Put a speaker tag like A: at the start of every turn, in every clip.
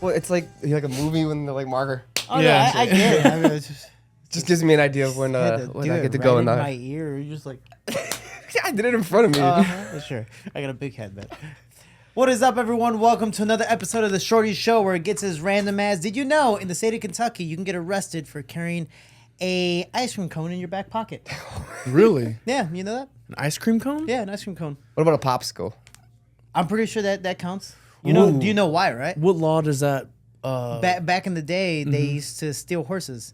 A: Well, it's like a movie when they're like marker.
B: Oh yeah, I get it. I mean, it's
A: Just gives me an idea of when I get to go in
B: my ear. You're just like,
A: I did it in front of me.
B: sure. I got a big head, man. What is up, everyone? Welcome to another episode of the Shorty Show, where it gets as random as, did you know, in the state of Kentucky, you can get arrested for carrying a ice cream cone in your back pocket.
C: Really?
B: Yeah, you know that?
C: An ice cream cone?
B: Yeah, an ice cream cone.
A: What about a popsicle?
B: I'm pretty sure that counts. You know?
C: Ooh.
B: Do you know why, right?
C: What law does that?
B: Back in the day, they used to steal horses.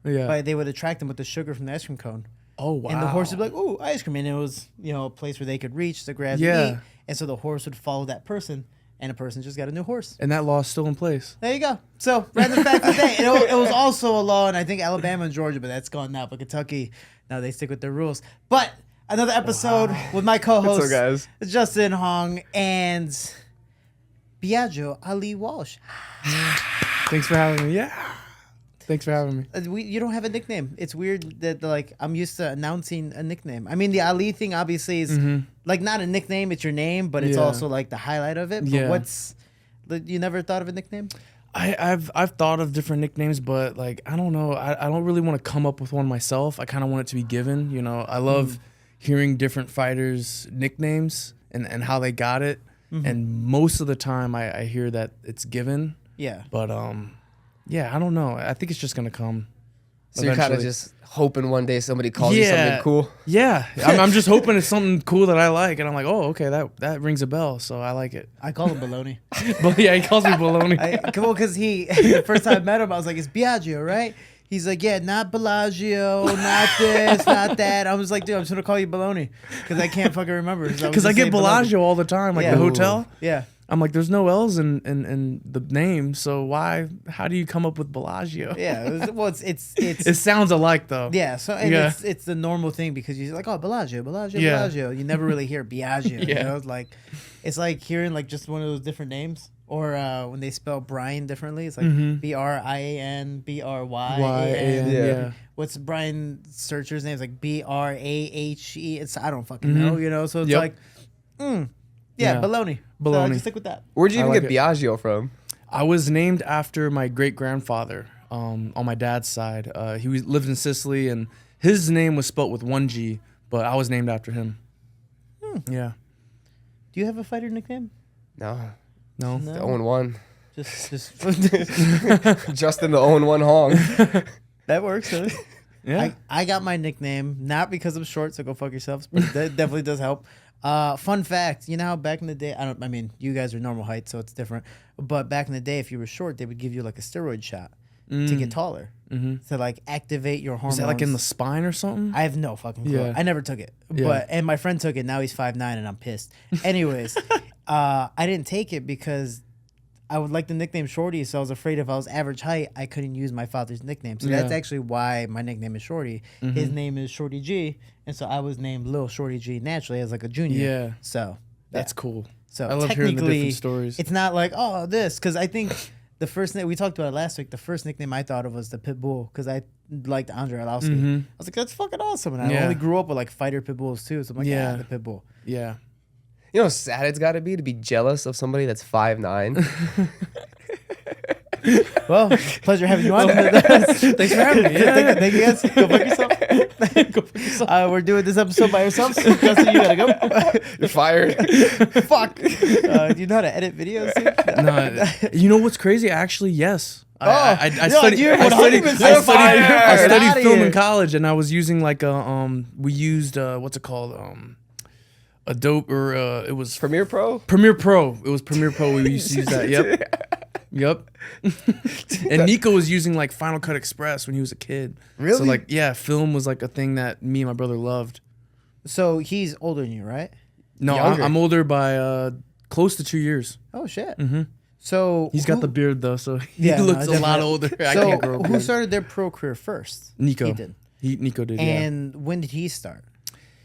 C: Yeah.
B: But they would attract them with the sugar from the ice cream cone.
C: Oh wow.
B: And the horse would be like, "Ooh, ice cream!" And it was, a place where they could reach to grab
C: Yeah.
B: and eat. And so the horse would follow that person, and a person just got a new horse.
C: And that law is still in place.
B: There you go. So random fact of the day. It was also a law in, I think, Alabama and Georgia, but that's gone now. But Kentucky, now they stick with their rules. But another episode with my co-host,
A: What's up, guys?
B: Justin Hong and Biaggio Ali Walsh.
C: Thanks for having me. Yeah. Thanks for having me.
B: You don't have a nickname. It's weird that I'm used to announcing a nickname. I mean, the Ali thing obviously is like not a nickname. It's your name, but it's also like the highlight of it. But you never thought of a nickname?
C: I've thought of different nicknames, but like I don't know. I don't really want to come up with one myself. I kind of want it to be given. You know, I love hearing different fighters' nicknames and how they got it. And most of the time, I hear that it's given.
B: Yeah.
C: But yeah, I don't know. I think it's just gonna come.
A: So you're kind of just hoping one day somebody calls you something cool?
C: Yeah. I'm just hoping it's something cool that I like. And I'm like, oh, okay, that rings a bell. So I like it.
B: I call him Baloney.
C: But yeah, he calls me Baloney.
B: Come on, because the first time I met him, I was like, it's Biaggio, right? He's like, yeah, not Bellagio, not this, not that. I was like, dude, I'm just going to call you Baloney because I can't fucking remember.
C: Because I get Bellagio all the time, like the hotel.
B: Yeah.
C: I'm like, there's no L's in the name, so how do you come up with Biaggio?
B: Yeah,
C: It sounds alike though.
B: Yeah, so it's the normal thing because you're like, oh, Bellagio. You never really hear Biaggio.
C: Yeah.
B: You know, it's like hearing like just one of those different names, or when they spell Brian differently, it's like Brian, Bryan.
C: Yeah.
B: What's Brian Searcher's name? It's like Brahe. I don't fucking know. So it's like, yeah, Baloney. So I just stick with that.
A: Where'd you even get Biaggio from?
C: I was named after my great grandfather on my dad's side. He lived in Sicily, and his name was spelt with one G, but I was named after him. Yeah.
B: Do you have a fighter nickname?
A: No.
C: The
A: 0-1.
B: Just
A: Justin the 0-1 Hong.
B: that works. Huh?
C: Yeah.
B: I got my nickname not because I'm short, so go fuck yourselves, but that definitely does help. Fun fact, you know how back in the day, I mean, you guys are normal height, so it's different. But back in the day, if you were short, they would give you like a steroid shot to get taller, to like activate your hormones.
C: Is that like in the spine or something?
B: I have no fucking clue.
C: Yeah.
B: I never took it,
C: Yeah.
B: and my friend took it. Now he's 5'9", and I'm pissed. Anyways, I didn't take it because I would like the nickname Shorty, so I was afraid if I was average height, I couldn't use my father's nickname. So that's actually why my nickname is Shorty. His name is Shorty G, and so I was named Lil Shorty G naturally as like a junior.
C: Yeah.
B: So
C: That's cool.
B: So
C: I love hearing the different stories.
B: It's not like, oh, this, because I think the first name we talked about it last week, the first nickname I thought of was the Pitbull, because I liked Andre Arlovski. I was like, that's fucking awesome. And I only grew up with like fighter Pitbulls too, so I'm like, the Pitbull.
C: Yeah.
A: You know how sad it's got to be jealous of somebody that's 5'9"?
B: Well, pleasure having you on.
C: Thanks for having me. Yeah.
B: Thank you guys. Go fuck yourself. Go fuck yourself. We're doing this episode by ourselves. Justin, you gotta go.
A: You're fired.
B: Fuck. Do you know how to edit videos?
C: No, you know what's crazy? Actually, yes. I studied film in college, and I was using like we used what's it called? Adobe, or it was
A: Premiere Pro?
C: Premiere Pro. It was Premiere Pro. We used to use that. Yep. And Nico was using like Final Cut Express when he was a kid.
B: Really?
C: So like, yeah, film was like a thing that me and my brother loved.
B: So he's older than you, right?
C: No, I'm older by close to 2 years.
B: Oh shit. So
C: he's got the beard though, so he looks a lot older. I can't grow a beard.
B: Who started their pro career first?
C: Nico.
B: He did.
C: Nico did.
B: And when did he start?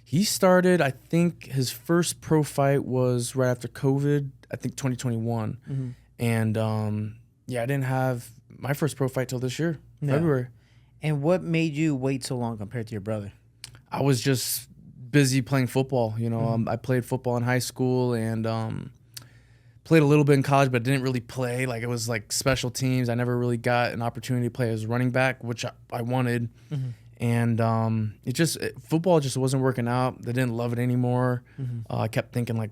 C: He started, I think his first pro fight was right after COVID, I think 2021. And I didn't have my first pro fight till this year, February.
B: And what made you wait so long compared to your brother?
C: I was just busy playing football. You know, I played football in high school, and played a little bit in college, but didn't really play. Like, it was like special teams. I never really got an opportunity to play as running back, which I wanted. And football just wasn't working out. They didn't love it anymore. I kept thinking, like,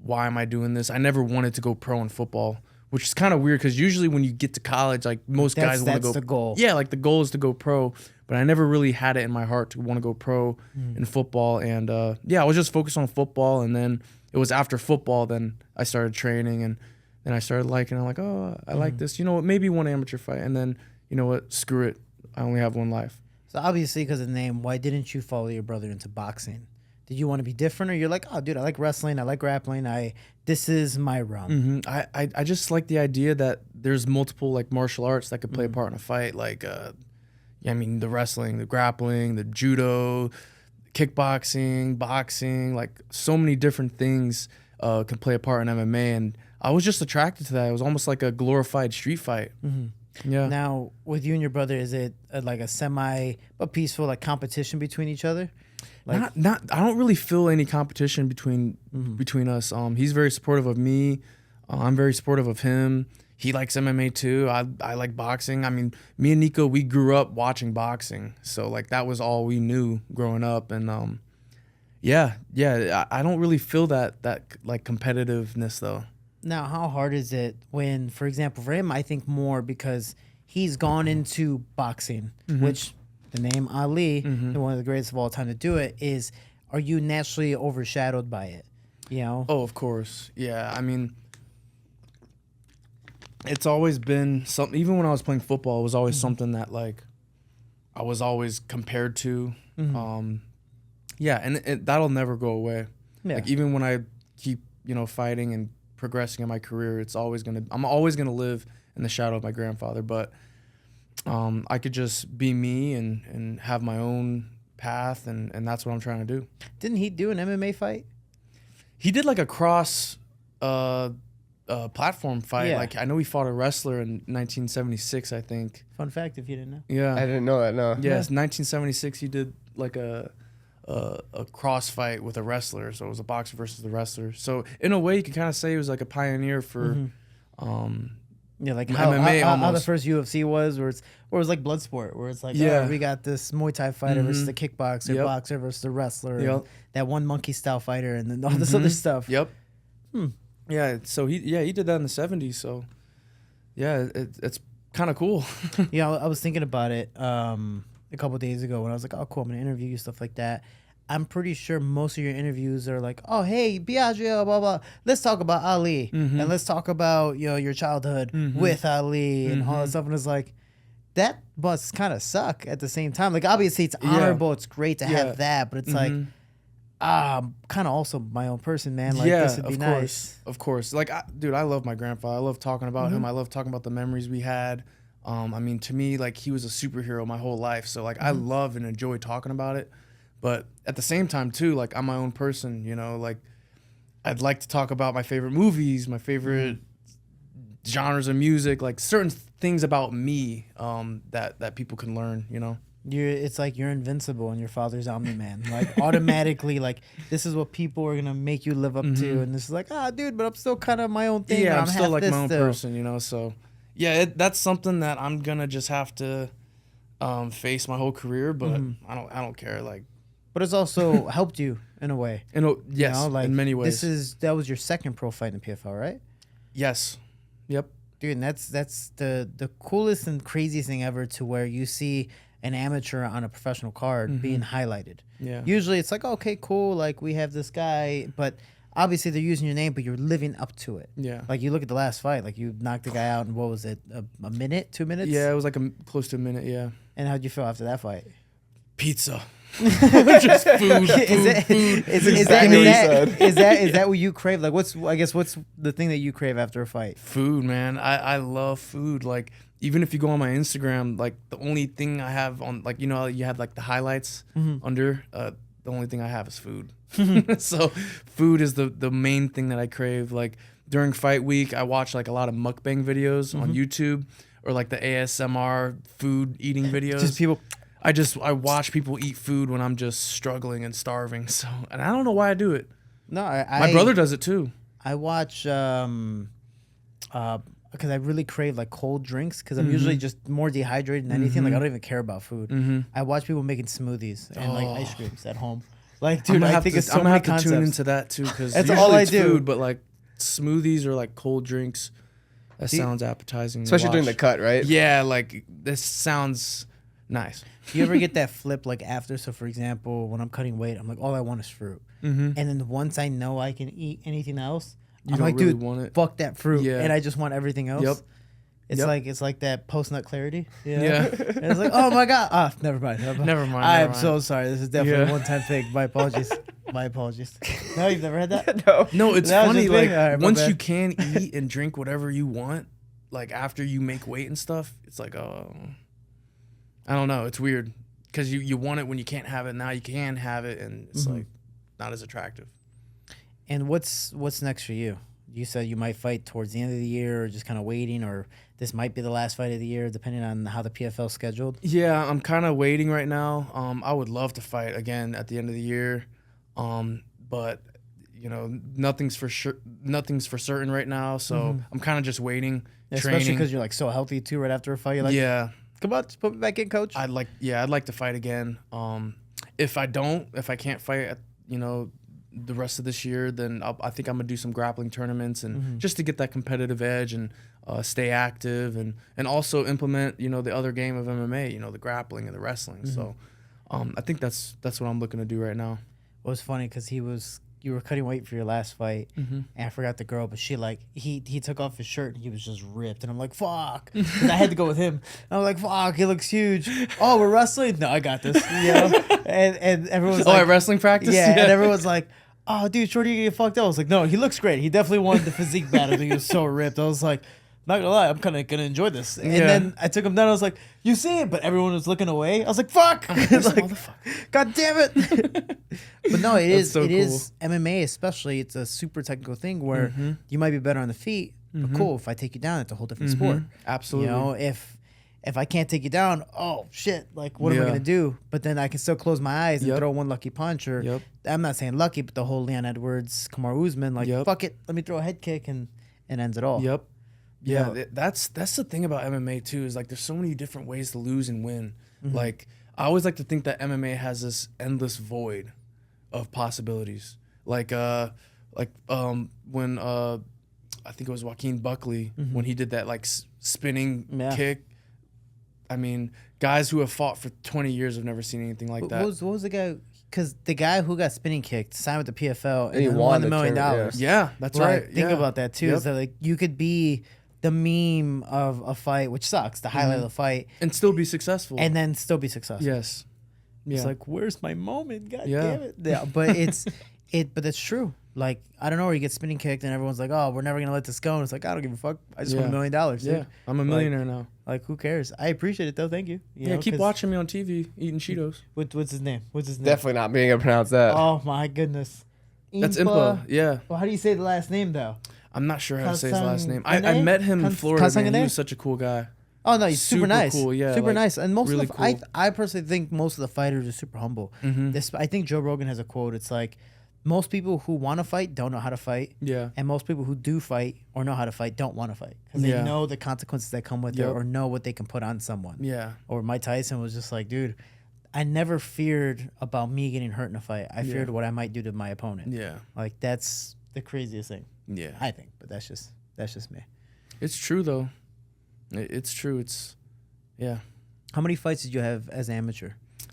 C: why am I doing this? I never wanted to go pro in football, which is kind of weird because usually when you get to college, like, most guys want to go.
B: That's the goal.
C: Yeah, like, the goal is to go pro. But I never really had it in my heart to want to go pro in football. And, I was just focused on football. And then it was after football, then I started training. And then I started liking it. I'm like, oh, I like this. You know what? Maybe one amateur fight. And then, you know what? Screw it. I only have one life.
B: So obviously, because of the name, why didn't you follow your brother into boxing? Did you want to be different, or you're like, oh, dude, I like wrestling, I like grappling, this is my realm?
C: I just like the idea that there's multiple like martial arts that could play a part in a fight. Like, the wrestling, the grappling, the judo, kickboxing, boxing, like so many different things can play a part in MMA, and I was just attracted to that. It was almost like a glorified street fight. Yeah.
B: Now, with you and your brother, is it like a peaceful like competition between each other? Like,
C: not. I don't really feel any competition between us. He's very supportive of me. I'm very supportive of him. He likes MMA too. I like boxing. I mean, me and Nico, we grew up watching boxing, so like that was all we knew growing up. And I don't really feel that like competitiveness though.
B: Now, how hard is it when, for example, for him, I think more because he's gone into boxing, which the name Ali, one of the greatest of all time to do it, is, are you naturally overshadowed by it? You know?
C: Oh, of course. Yeah. I mean, it's always been something, even when I was playing football, it was always something that like I was always compared to. And that'll never go away. Yeah. Like, even when I keep, fighting and progressing in my career, I'm always gonna live in the shadow of my grandfather. But I could just be me and have my own path, and that's what I'm trying to do.
B: Didn't he do an MMA fight?
C: He did like a cross platform fight. Yeah. Like, I know he fought a wrestler in 1976, I think.
B: Fun fact, if you didn't know.
C: Yeah,
A: I didn't know that. No.
C: Yeah, 1976. He did like a cross fight with a wrestler, so it was a boxer versus the wrestler. So in a way, you could kind of say he was like a pioneer for
B: like
C: MMA
B: how the first UFC was, where it was like Bloodsport, where it's like, we got this Muay Thai fighter versus the kickboxer, boxer versus the wrestler, and that one monkey style fighter, and then all this other stuff.
C: Yeah, so he did that in the 70s. So yeah, it's kind of cool.
B: I was thinking about it a couple of days ago when I was like, oh, cool, I'm going to interview you, stuff like that. I'm pretty sure most of your interviews are like, oh, hey, Biaggio, blah, blah. Let's talk about Ali. And let's talk about, your childhood with Ali and all that stuff. And it's like, that must kind of suck at the same time. Like, obviously, it's honorable. It's great to have that. But it's like, I'm kind of also my own person, man. Like, this would be nice.
C: Of course. Like, dude, I love my grandfather. I love talking about him. I love talking about the memories we had. I mean, to me, like, he was a superhero my whole life. So, like, I love and enjoy talking about it. But at the same time, too, like, I'm my own person, like, I'd like to talk about my favorite movies, my favorite genres of music, like, certain things about me that people can learn,
B: It's like you're invincible and your father's Omni-Man. Like, automatically, like, this is what people are going to make you live up to. And this is like, dude, but I'm still kind of my own thing.
C: Yeah, I'm still like my own person, so... Yeah, that's something that I'm gonna just have to face my whole career, but I don't care. Like,
B: but it's also helped you in a way.
C: Yes, like, in many ways.
B: That was your second pro fight in PFL, right?
C: Yes. Yep.
B: Dude, and that's the coolest and craziest thing ever, to where you see an amateur on a professional card being highlighted. Yeah. Usually it's like, okay, cool, like, we have this guy, but obviously they're using your name, but you're living up to it. Yeah. Like, you look at the last fight, like, you knocked the guy out in, what was it, a minute, 2 minutes?
C: Yeah, it was like close to a minute, yeah.
B: And how'd you feel after that fight?
C: Pizza. Just food.
B: Is that what you crave? Like, what's the thing that you crave after a fight?
C: Food, man. I love food. Like, even if you go on my Instagram, like, the only thing I have on, like, you have like the highlights under, the only thing I have is food. So food is the main thing that I crave. Like, during fight week, I watch like a lot of mukbang videos on YouTube, or like the ASMR food eating videos.
B: Just people.
C: I watch people eat food when I'm just struggling and starving. So, and I don't know why I do it.
B: No,
C: my brother does it too.
B: I watch because I really crave like cold drinks because I'm usually just more dehydrated than anything. Like I don't even care about food. I watch people making smoothies and like ice creams at home. Like, dude, I think it's so many concepts.
C: Tune into that too because
B: that's
C: usually
B: all I
C: it's
B: do.
C: food, but like smoothies or like cold drinks, that sounds appetizing.
A: Especially during the cut, right?
C: Yeah, like this sounds nice.
B: Do you ever get that flip like after? So for example, when I'm cutting weight, I'm like, all I want is fruit. And then once I know I can eat anything else, I'm like,
C: really
B: dude,
C: want it.
B: fuck that fruit,
C: Yeah.
B: and I just want everything else.
C: Yep.
B: It's like that post nut clarity.
C: Yeah.
B: And it's like, oh my god, never mind. I'm so sorry. This is definitely a one-time thing. My apologies. My apologies. No, you've never had that?
C: No, it's
B: That was
C: funny.
B: just me?
C: Like
B: All right, my
C: once
B: bad.
C: you can eat and drink whatever you want, like after you make weight and stuff, it's like, oh, I don't know. It's weird because you want it when you can't have it. Now you can have it, and it's like not as attractive.
B: And what's next for you? You said you might fight towards the end of the year, or just kind of waiting, or this might be the last fight of the year, depending on how the PFL scheduled.
C: Yeah, I'm kind of waiting right now. I would love to fight again at the end of the year, but you know nothing's for certain right now. So I'm kind of just waiting,
B: Especially
C: training.
B: because you're like so healthy too. Right after a fight, you're like,
C: Yeah,
B: come on, just put me back in, coach.
C: I'd like to fight again. If I can't fight at the rest of this year, then I think I'm gonna do some grappling tournaments and just to get that competitive edge and stay active and also implement the other game of MMA, the grappling and the wrestling. So I think that's what I'm looking to do right now.
B: It was funny because you were cutting weight for your last fight, and I forgot the girl, but she he took off his shirt and he was just ripped, and I'm like, fuck, 'cause I had to go with him. And I'm like, fuck, he looks huge. Oh, we're wrestling? No, I got this. And everyone's like,
C: at wrestling practice.
B: yeah, and everyone's like, oh, dude, Shorty, you get fucked up. I was like, no, he looks great. He definitely wanted the physique battle. He was so ripped. I was like, not gonna lie, I'm kind of gonna enjoy this. And then I took him down. I was like, you see it, but everyone was looking away. I was like, fuck, god damn it. But no, it is MMA, especially. It's a super technical thing where you might be better on the feet, but cool. If I take you down, it's a whole different sport.
C: Absolutely.
B: If I can't take you down, oh shit, like what am I gonna do? But then I can still close my eyes and throw one lucky punch, or I'm not saying lucky, but the whole Leon Edwards, Kamaru Usman, like fuck it, let me throw a head kick and ends it all.
C: Yeah, that's the thing about MMA too, is like there's so many different ways to lose and win. Like I always like to think that MMA has this endless void of possibilities. Like when I think it was Joaquin Buckley when he did that like spinning kick. I mean, guys who have fought for 20 years have never seen anything like that.
B: What was the guy? Because the guy who got spinning kicked signed with the PFL and
A: he
B: then
A: won
B: $1 million.
C: Yeah, that's right.
B: Think about that too. Is that like you could be the meme of a fight, which sucks, the highlight of the fight,
C: and still be successful,
B: and then still be successful.
C: Yes. Yeah.
B: It's like, where's my moment? God damn it. Yeah, but but that's true. Like, I don't know, where you get spinning kicked and everyone's like, oh, we're never going to let this go. And it's like, I don't give a fuck. I just won $1 million. Dude.
C: Yeah, I'm a millionaire now.
B: Like, who cares? I appreciate it, though. Thank you. You know,
C: keep watching me on TV eating Cheetos.
B: What's his name?
A: Definitely not being able to pronounce that.
B: Oh, my goodness.
C: That's Impa. Yeah.
B: Well, how do you say the last name, though?
C: I'm not sure how to say his last name. I met him in Florida, man. He was such a cool guy.
B: Oh, no, he's super nice.
C: Cool, yeah.
B: Super nice. And most
C: really
B: of the, I personally think most of the fighters are super humble. I think Joe Rogan has a quote. It's like, most people who want to fight don't know how to fight.
C: Yeah.
B: And most people who do fight or know how to fight don't want to fight. Because they know the consequences that come with it or know what they can put on someone.
C: Yeah.
B: Or Mike Tyson was just like, dude, I never feared about me getting hurt in a fight. I feared what I might do to my opponent.
C: Yeah.
B: Like, that's the craziest thing.
C: Yeah.
B: I think. But that's just me.
C: It's true, though. It's true. It's, yeah.
B: How many fights did you have as amateur?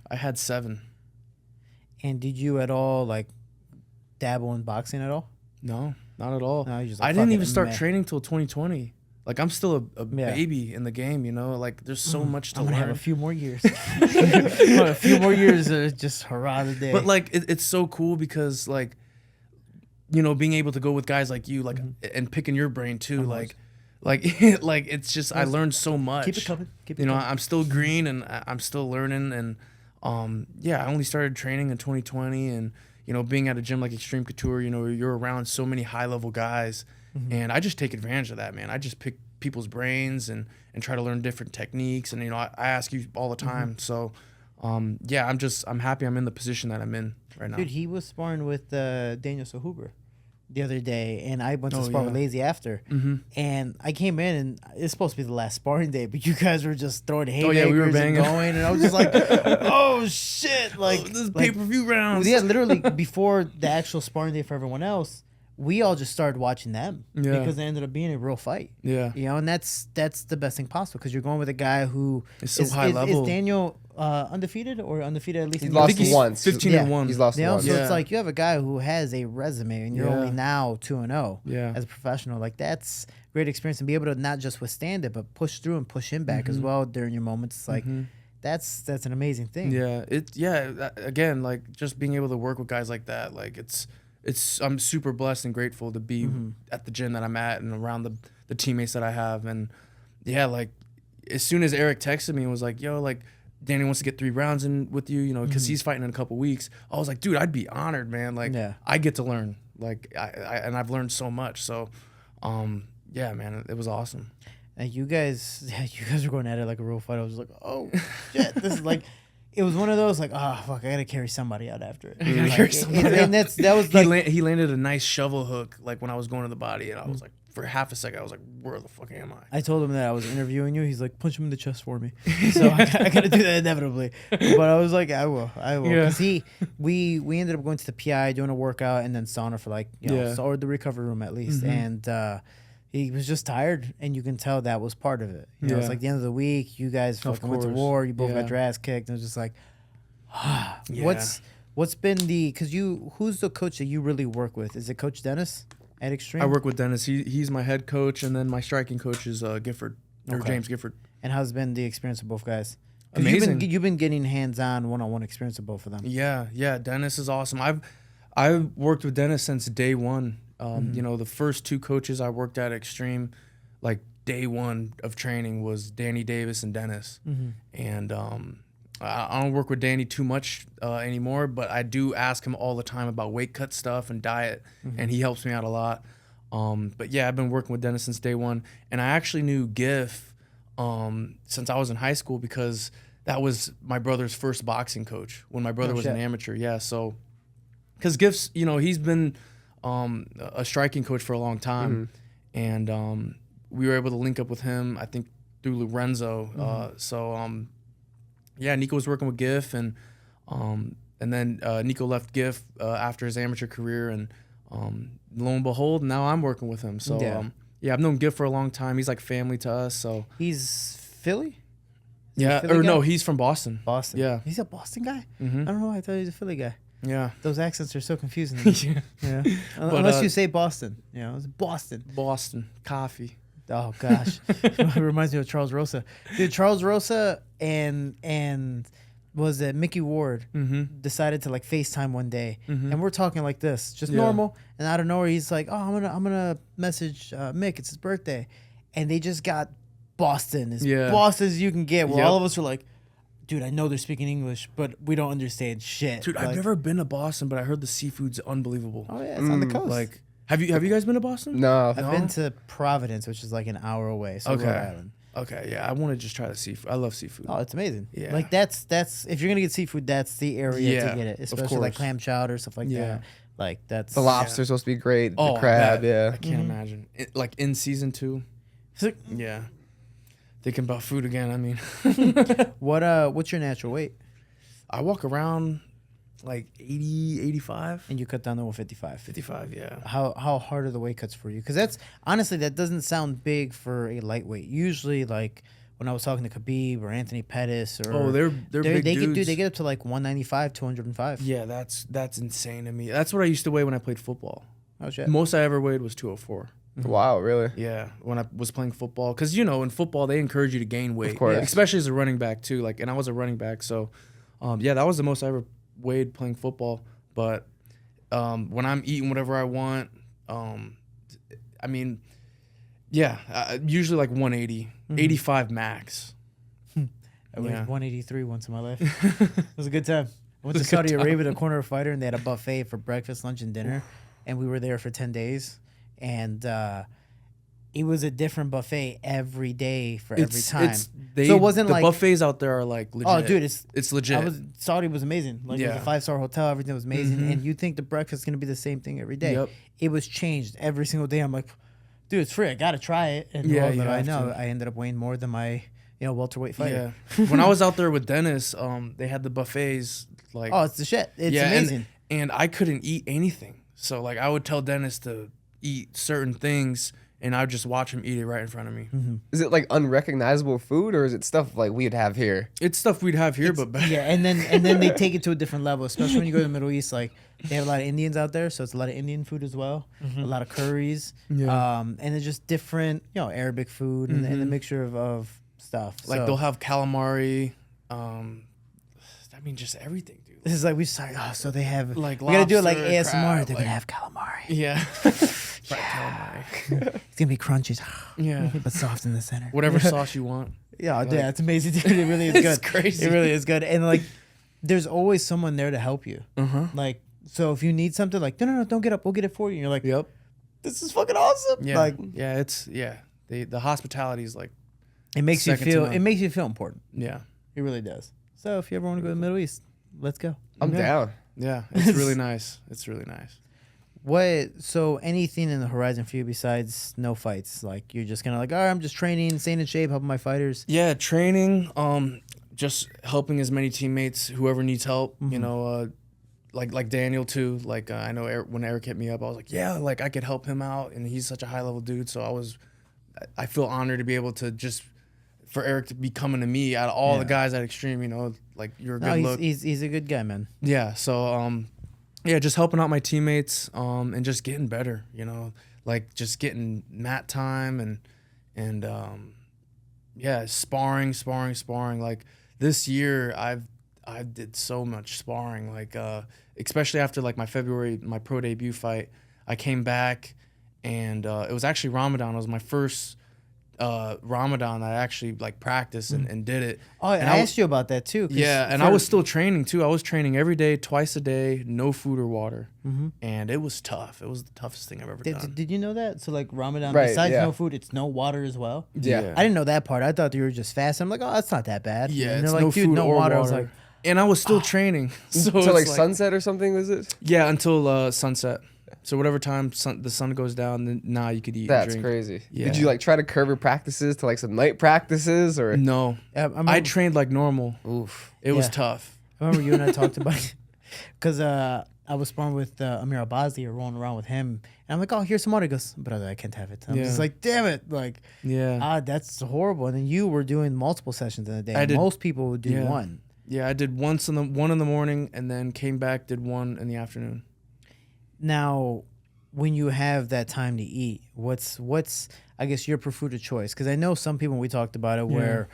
C: I had 7.
B: And did you at all, like, dabble in boxing at all?
C: No, not at all.
B: No, you're just like,
C: I didn't even start training till 2020. Like, I'm still a baby in the game, you know? Like, there's so much to learn.
B: I'm going to have a few more years. A few more years of just hurrah today.
C: But, like, it's so cool because, like, you know, being able to go with guys like you, like, and picking your brain, too, like, it's just, I learned so much.
B: Keep it coming.
C: I'm still green and I'm still learning. And, I only started training in 2020 and, you know, being at a gym like Extreme Couture, you know, you're around so many high-level guys, and I just take advantage of that, man. I just pick people's brains and try to learn different techniques, and, you know, I ask you all the time. So, I'm happy I'm in the position that I'm in right now.
B: Dude, he was sparring with Daniel Sohuber the other day, and I went to spar with Lazy after. And I came in, and it's supposed to be the last sparring day, but you guys were just throwing haymakers
C: we were
B: and
C: banging.
B: going, and I was just like, oh shit, like
C: this pay-per-view rounds.
B: Yeah, literally before the actual sparring day for everyone else, we all just started watching them because it ended up being a real fight.
C: Yeah,
B: you know, and that's the best thing possible because you're going with a guy who
C: is so high level.
B: Is Daniel undefeated or undefeated at least?
A: He's lost once.
C: 15-1.
A: He's lost once.
B: So it's like you have a guy who has a resume, and you're only now 2-0 as a professional. Like that's great experience, and be able to not just withstand it, but push through and push him back as well during your moments. It's like that's an amazing thing.
C: Again, like just being able to work with guys like that, like it's I'm super blessed and grateful to be at the gym that I'm at and around the teammates that I have. And yeah, like as soon as Eric texted me and was like, yo, like Danny wants to get 3 rounds in with you, you know, because he's fighting in a couple weeks. I was like, dude, I'd be honored, man. Like I get to learn, like and I've learned so much. So yeah, man, it was awesome.
B: And you guys are going at it like a real fight. I was like, oh shit, this is like. It was one of those like, oh fuck, I gotta carry somebody out after it. And that was like
C: he landed a nice shovel hook like when I was going to the body, and I was like, for half a second, I was like, where the fuck am I?
B: I told him that I was interviewing you. He's like, punch him in the chest for me. So I gotta do that inevitably. But I was like, I will, because we ended up going to the PI, doing a workout, and then sauna for like or the recovery room at least, and. He was just tired, and you can tell that was part of it. You know, it's like the end of the week. You guys fucking went to war. You both got your ass kicked, and it was just like, what's been because who's the coach that you really work with? Is it Coach Dennis at Extreme?
C: I work with Dennis. He's my head coach, and then my striking coach is Gifford or James Gifford.
B: And how's been the experience of both guys?
C: Amazing.
B: You've been getting hands-on, one-on-one experience of both of them.
C: Yeah. Dennis is awesome. I've worked with Dennis since day one. You know, the first 2 coaches I worked at Extreme, like day one of training was Danny Davis and Dennis. And I don't work with Danny too much anymore, but I do ask him all the time about weight cut stuff and diet, and he helps me out a lot. But yeah, I've been working with Dennis since day one, and I actually knew Giff since I was in high school because that was my brother's first boxing coach when my brother was an amateur. Yeah, so because Giff's, you know, he's been a striking coach for a long time, and we were able to link up with him, I think, through Lorenzo. Yeah, Nico was working with Giff, and then Nico left Giff after his amateur career, and lo and behold, now I'm working with him. So I've known Giff for a long time. He's like family to us. So
B: he's Philly.
C: No, he's from Boston.
B: Boston.
C: Yeah,
B: he's a Boston guy. I don't know why I thought he was a Philly guy.
C: Yeah,
B: those accents are so confusing to me. Unless you say Boston, you know, it's Boston.
C: Boston coffee.
B: Oh gosh, it reminds me of Charles Rosa. Dude, Charles Rosa and was it Mickey Ward decided to like FaceTime one day, and we're talking like this, just normal, and out of nowhere he's like, "Oh, I'm gonna message Mick. It's his birthday," and they just got Boston as Boston as you can get. Where all of us are like, dude, I know they're speaking English, but we don't understand shit.
C: Dude, I've never been to Boston, but I heard the seafood's unbelievable.
B: Oh yeah, it's on the coast.
C: Like, have you guys been to Boston?
A: No.
B: I've been to Providence, which is like an hour away. So Rhode Island.
C: Okay, yeah, I want to just try the seafood. I love seafood.
B: Oh, it's amazing.
C: Yeah,
B: like that's if you're gonna get seafood, that's the area to get it, especially like clam chowder, stuff like that. Like that's
A: the lobster's supposed to be great. The crab,
C: I can't imagine. Like in season 2. Yeah. Thinking about food again. I mean,
B: what's your natural weight?
C: I walk around like 80, 85.
B: And you cut down to 155.
C: 55, yeah.
B: How hard are the weight cuts for you? Because that's honestly that doesn't sound big for a lightweight. Usually, like when I was talking to Khabib or Anthony Pettis, or
C: they're big dudes.
B: They get up to like 195, 205.
C: Yeah, that's insane to me. That's what I used to weigh when I played football.
B: Oh shit.
C: Most I ever weighed was 204.
A: Wow, really?
C: Yeah, when I was playing football, because you know in football they encourage you to gain weight,
A: of course.
C: Especially as a running back too. Like, and I was a running back, so that was the most I ever weighed playing football. But when I'm eating whatever I want, I mean, usually like 180, 85 max.
B: I weighed 183 once in my life. It was a good time. I went to Saudi Arabia to Corner Fighter, and they had a buffet for breakfast, lunch, and dinner, and we were there for 10 days. And it was a different buffet every day for every time.
C: So
B: it wasn't
C: the
B: like
C: buffets out there are like legit.
B: oh, dude,
C: it's legit.
B: Saudi was amazing. Like it was a 5-star hotel. Everything was amazing, and you think the breakfast is gonna be the same thing every day.
C: Yep.
B: It was changed every single day. I'm like, dude, it's free. I gotta try it. And
C: Yeah,
B: little
C: you
B: did I
C: have
B: know,
C: to.
B: I ended up weighing more than my welterweight fighter.
C: Yeah. When I was out there with Dennis, they had the buffets like
B: Oh, it's the shit. It's amazing.
C: And I couldn't eat anything. So like I would tell Dennis to eat certain things and I would just watch him eat it right in front of me.
A: Is it like unrecognizable food, or is it stuff like we'd have here?
C: It's stuff we'd have here, but better.
B: Yeah, and then they take it to a different level, especially when you go to the Middle East. Like they have a lot of Indians out there, so it's a lot of Indian food as well, a lot of curries, and it's just different, Arabic food and a mixture of stuff.
C: Like
B: So,
C: they'll have calamari. Just everything, dude.
B: this is like we started. Oh, so they have
C: Like
B: we gotta do it like
C: lobster,
B: ASMR.
C: crab,
B: They're
C: like-
B: gonna have calamari.
C: Yeah. Fried calamari.
B: It's gonna be crunchy,
C: Yeah.
B: but soft in the center.
C: Whatever sauce you want.
B: Yeah, dude, it's amazing, dude. It really is good.
C: It's crazy.
B: It really is good, and like, there's always someone there to help you. Like, so if you need something, like, no, don't get up, we'll get it for you. And you're like,
C: Yep.
B: this is fucking awesome.
C: Yeah.
B: Like,
C: The hospitality is like
B: it makes you
C: second to
B: feel.
C: none.
B: It makes you feel important.
C: yeah.
B: It really does. So if you ever want to go to the Middle East, let's go.
A: I'm down.
C: Yeah. It's really nice. It's really nice.
B: So anything in the horizon for you besides no fights? Like you're just gonna like, all right, I'm just training, staying in shape, helping my fighters.
C: Yeah, training, just helping as many teammates, whoever needs help, like Daniel too. Like I know when Eric hit me up, I was like, yeah, like I could help him out, and he's such a high level dude. So I feel honored to be able to for Eric to be coming to me out of all the guys at Extreme. Like you're a good look.
B: He's a good guy, man.
C: Yeah, so just helping out my teammates, and just getting better. Like just getting mat time and sparring. Like this year, I did so much sparring. Like especially after like my pro debut fight, I came back, and it was actually Ramadan. It was my first Ramadan that I actually like practiced and did it.
B: Oh,
C: and
B: I asked you about that too.
C: Yeah, and I was still training too. I was training every day, twice a day, no food or water, and it was tough. It was the toughest thing I've ever done.
B: Did you know that? So like Ramadan,
A: Right,
B: besides
A: yeah.
B: no food, it's no water as well.
A: Yeah.
B: I didn't know that part. I thought you were just fasting. I'm like, oh, that's not that bad.
C: Yeah,
B: and
C: it's
B: they're
C: no
B: like, dude,
C: food
B: no
C: or
B: water.
C: water.
B: I was like,
C: And I was still training, so
A: So
C: it's
A: like sunset or something, was it?
C: Yeah, until sunset. So whatever time the sun goes down, then you could eat.
A: That's
C: and drink.
A: crazy.
C: Yeah.
A: Did you like try to curve your practices to like some night practices or?
C: No, I trained like normal.
A: Oof.
C: It was
B: Yeah.
C: tough.
B: I remember you and I talked about it because I was sparring with Amir Abazi or rolling around with him, and I'm like, oh, here's some water. He goes, brother, I can't have it. I'm just
C: Yeah.
B: like, damn it, like,
C: Yeah,
B: that's horrible. And then you were doing multiple sessions in a day.
C: I did-
B: Most people would do one.
C: yeah. I did one in the morning, and then came back, did one in the afternoon.
B: Now, when you have that time to eat, what's I guess your preferred choice? Because I know some people, we talked about it, where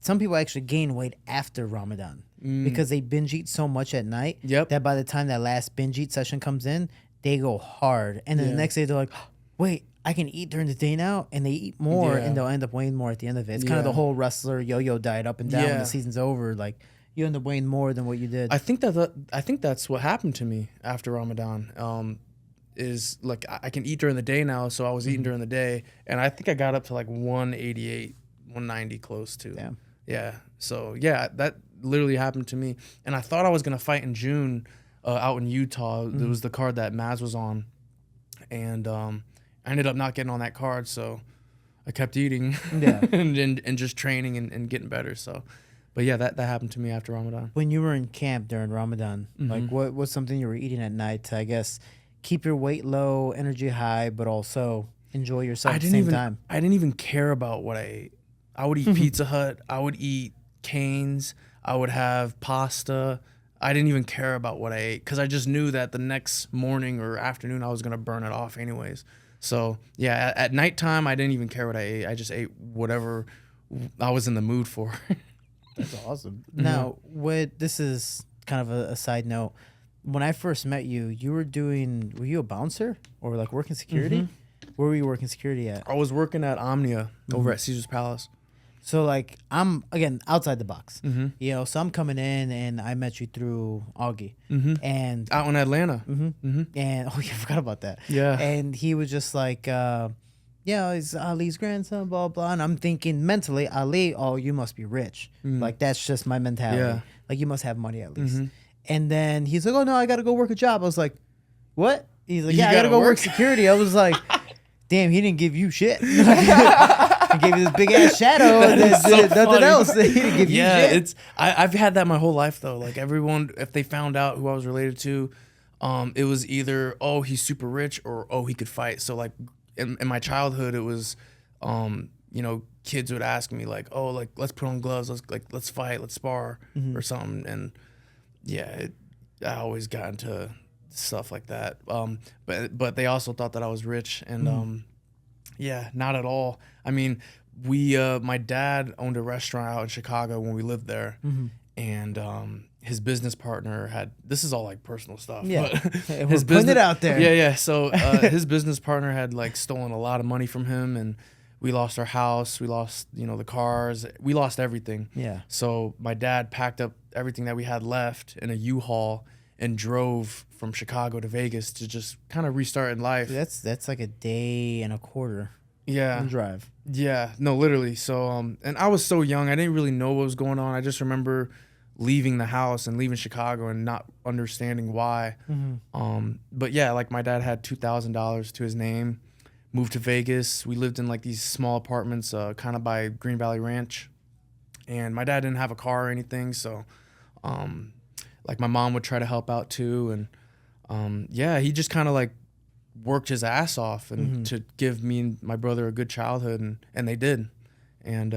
B: some people actually gain weight after Ramadan because they binge eat so much at night
C: Yep.
B: that by the time that last binge eat session comes in, they go hard. And then the next day they're like, wait, I can eat during the day now, and they eat more,
C: Yeah.
B: and they'll end up weighing more at the end of it. It's kind of the whole wrestler yo-yo diet, up and down. When
C: Yeah.
B: the season's over, like you end up weighing more than what you did.
C: I think that's what happened to me after Ramadan. Is like I can eat during the day now, so I was eating during the day, and I think I got up to like 188, 190 close to.
B: Damn.
C: Yeah. So yeah, that literally happened to me, and I thought I was gonna fight in June, out in Utah. It was the card that Maz was on, and I ended up not getting on that card, so I kept eating, and just training and getting better. So, but yeah, that happened to me after Ramadan.
B: When you were in camp during Ramadan, like what's something you were eating at night to, I guess, keep your weight low, energy high, but also enjoy yourself at the same time?
C: I didn't even care about what I ate. I would eat Pizza Hut. I would eat Cane's. I would have pasta. I didn't even care about what I ate because I just knew that the next morning or afternoon I was going to burn it off anyways. So, yeah, at nighttime, I didn't even care what I ate. I just ate whatever I was in the mood for.
B: That's awesome. Now, this is kind of a side note. When I first met you, were you a bouncer or like working security? Where were you working security at?
C: I was working at Omnia over at Caesar's Palace.
B: So like I'm again outside the box, so I'm coming in and I met you through Augie, and
C: Out in Atlanta.
B: and oh yeah, I forgot about that.
C: Yeah.
B: And he was just like, yeah, he's Ali's grandson, blah, blah. And I'm thinking mentally, Ali, oh, you must be rich. Like, that's just my mentality.
C: Yeah.
B: Like, you must have money at least. And then he's like, oh, no, I got to go work a job. I was like, what? He's like, yeah, I got to go work security. I was like, damn, he didn't give you shit. He gave you this big ass shadow and then nothing else. He didn't give you shit.
C: I've had that my whole life though. Like everyone, if they found out who I was related to, it was either, oh, he's super rich, or oh, he could fight. So like in my childhood, it was, you know, kids would ask me like, oh, like let's put on gloves, let's fight, let's spar or something. And yeah, I always got into stuff like that. But they also thought that I was rich, and yeah, not at all. I mean, my dad owned a restaurant out in Chicago when we lived there, and his business partner had, this is all like personal stuff.
B: Yeah,
C: but
B: his business, putting it out there.
C: Yeah. So his business partner had like stolen a lot of money from him, and we lost our house, we lost, you know, the cars, we lost everything. Yeah. So my dad packed up everything that we had left in a U-Haul and drove from Chicago to Vegas to just kind of restart in life.
B: That's like a day and a quarter.
C: Yeah.
B: Drive.
C: Yeah. No, literally. So and I was so young, I didn't really know what was going on. I just remember leaving the house and leaving Chicago and not understanding why. But yeah, like my dad had $2,000 to his name, moved to Vegas. We lived in like these small apartments kind of by Green Valley Ranch. And my dad didn't have a car or anything, so like my mom would try to help out too, and yeah, he just kind of like worked his ass off and to give me and my brother a good childhood, and they did. And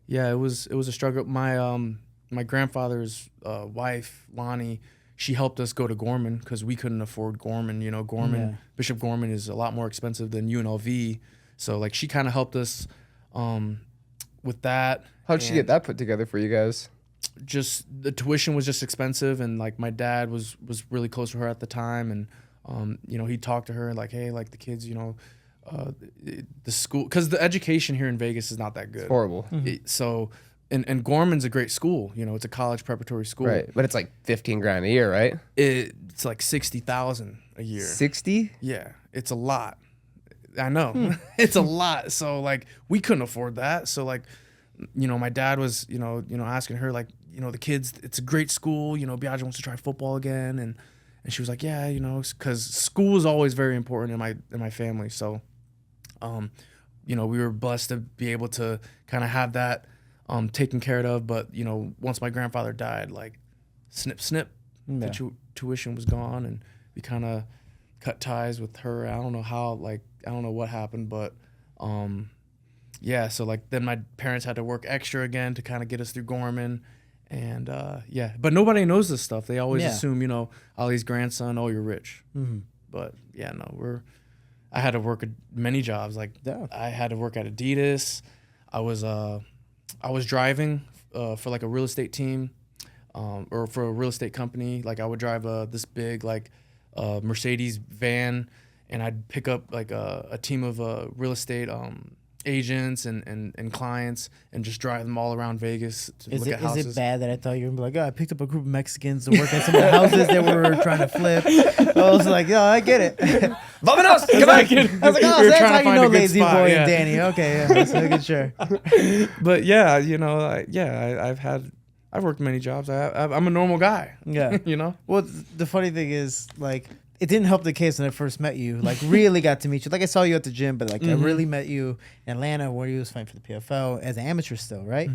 C: yeah, it was a struggle. My grandfather's wife, Lonnie, she helped us go to Gorman because we couldn't afford Gorman. You know, Gorman, Bishop Gorman is a lot more expensive than UNLV, so like she kind of helped us with that.
A: How'd she get that put together for you guys?
C: Just the tuition was just expensive, and like my dad was really close to her at the time, and you know, he talked to her like, hey, like the kids, you know, the school, because the education here in Vegas is not that good.
A: It's horrible.
C: So and Gorman's a great school, you know, it's a college preparatory school,
A: right? But it's like $15,000 a year, right?
C: It's like $60,000 a year.
A: 60?
C: Yeah, it's a lot. I know. It's a lot. So like we couldn't afford that. So like, you know, my dad was, you know, asking her like, you know, the kids, it's a great school, you know, Biaggio wants to try football again, and she was like, yeah, you know, because school is always very important in my family. So, you know, we were blessed to be able to kind of have that taken care of. But you know, once my grandfather died, like snip, the tuition was gone, and we kind of cut ties with her. I don't know how, like, I don't know what happened, but yeah, so like then my parents had to work extra again to kind of get us through Gorman, and yeah, but nobody knows this stuff. They always assume, you know, Ali's grandson, oh, you're rich. But yeah, no, I had to work many jobs. Like I had to work at Adidas. I was driving for like a real estate team, or for a real estate company. Like I would drive this big like Mercedes van, and I'd pick up like a team of real estate agents and clients, and just drive them all around Vegas to look at houses.
B: Is it bad that I thought you were like, oh, I picked up a group of Mexicans to work at some of the houses that we were trying to flip? I was like, oh, I get it.
A: Vámonos! Come on!
B: I was like, oh, so that's how you know Lazy Boy and Danny. Okay, yeah, that's making sure.
C: But yeah, you know, I've worked many jobs. I'm a normal guy.
B: Yeah.
C: You know?
B: Well, the funny thing is, like, it didn't help the case when I first met you. Like, really got to meet you. Like, I saw you at the gym, but like, I really met you in Atlanta, where you was fighting for the PFL as an amateur still, right?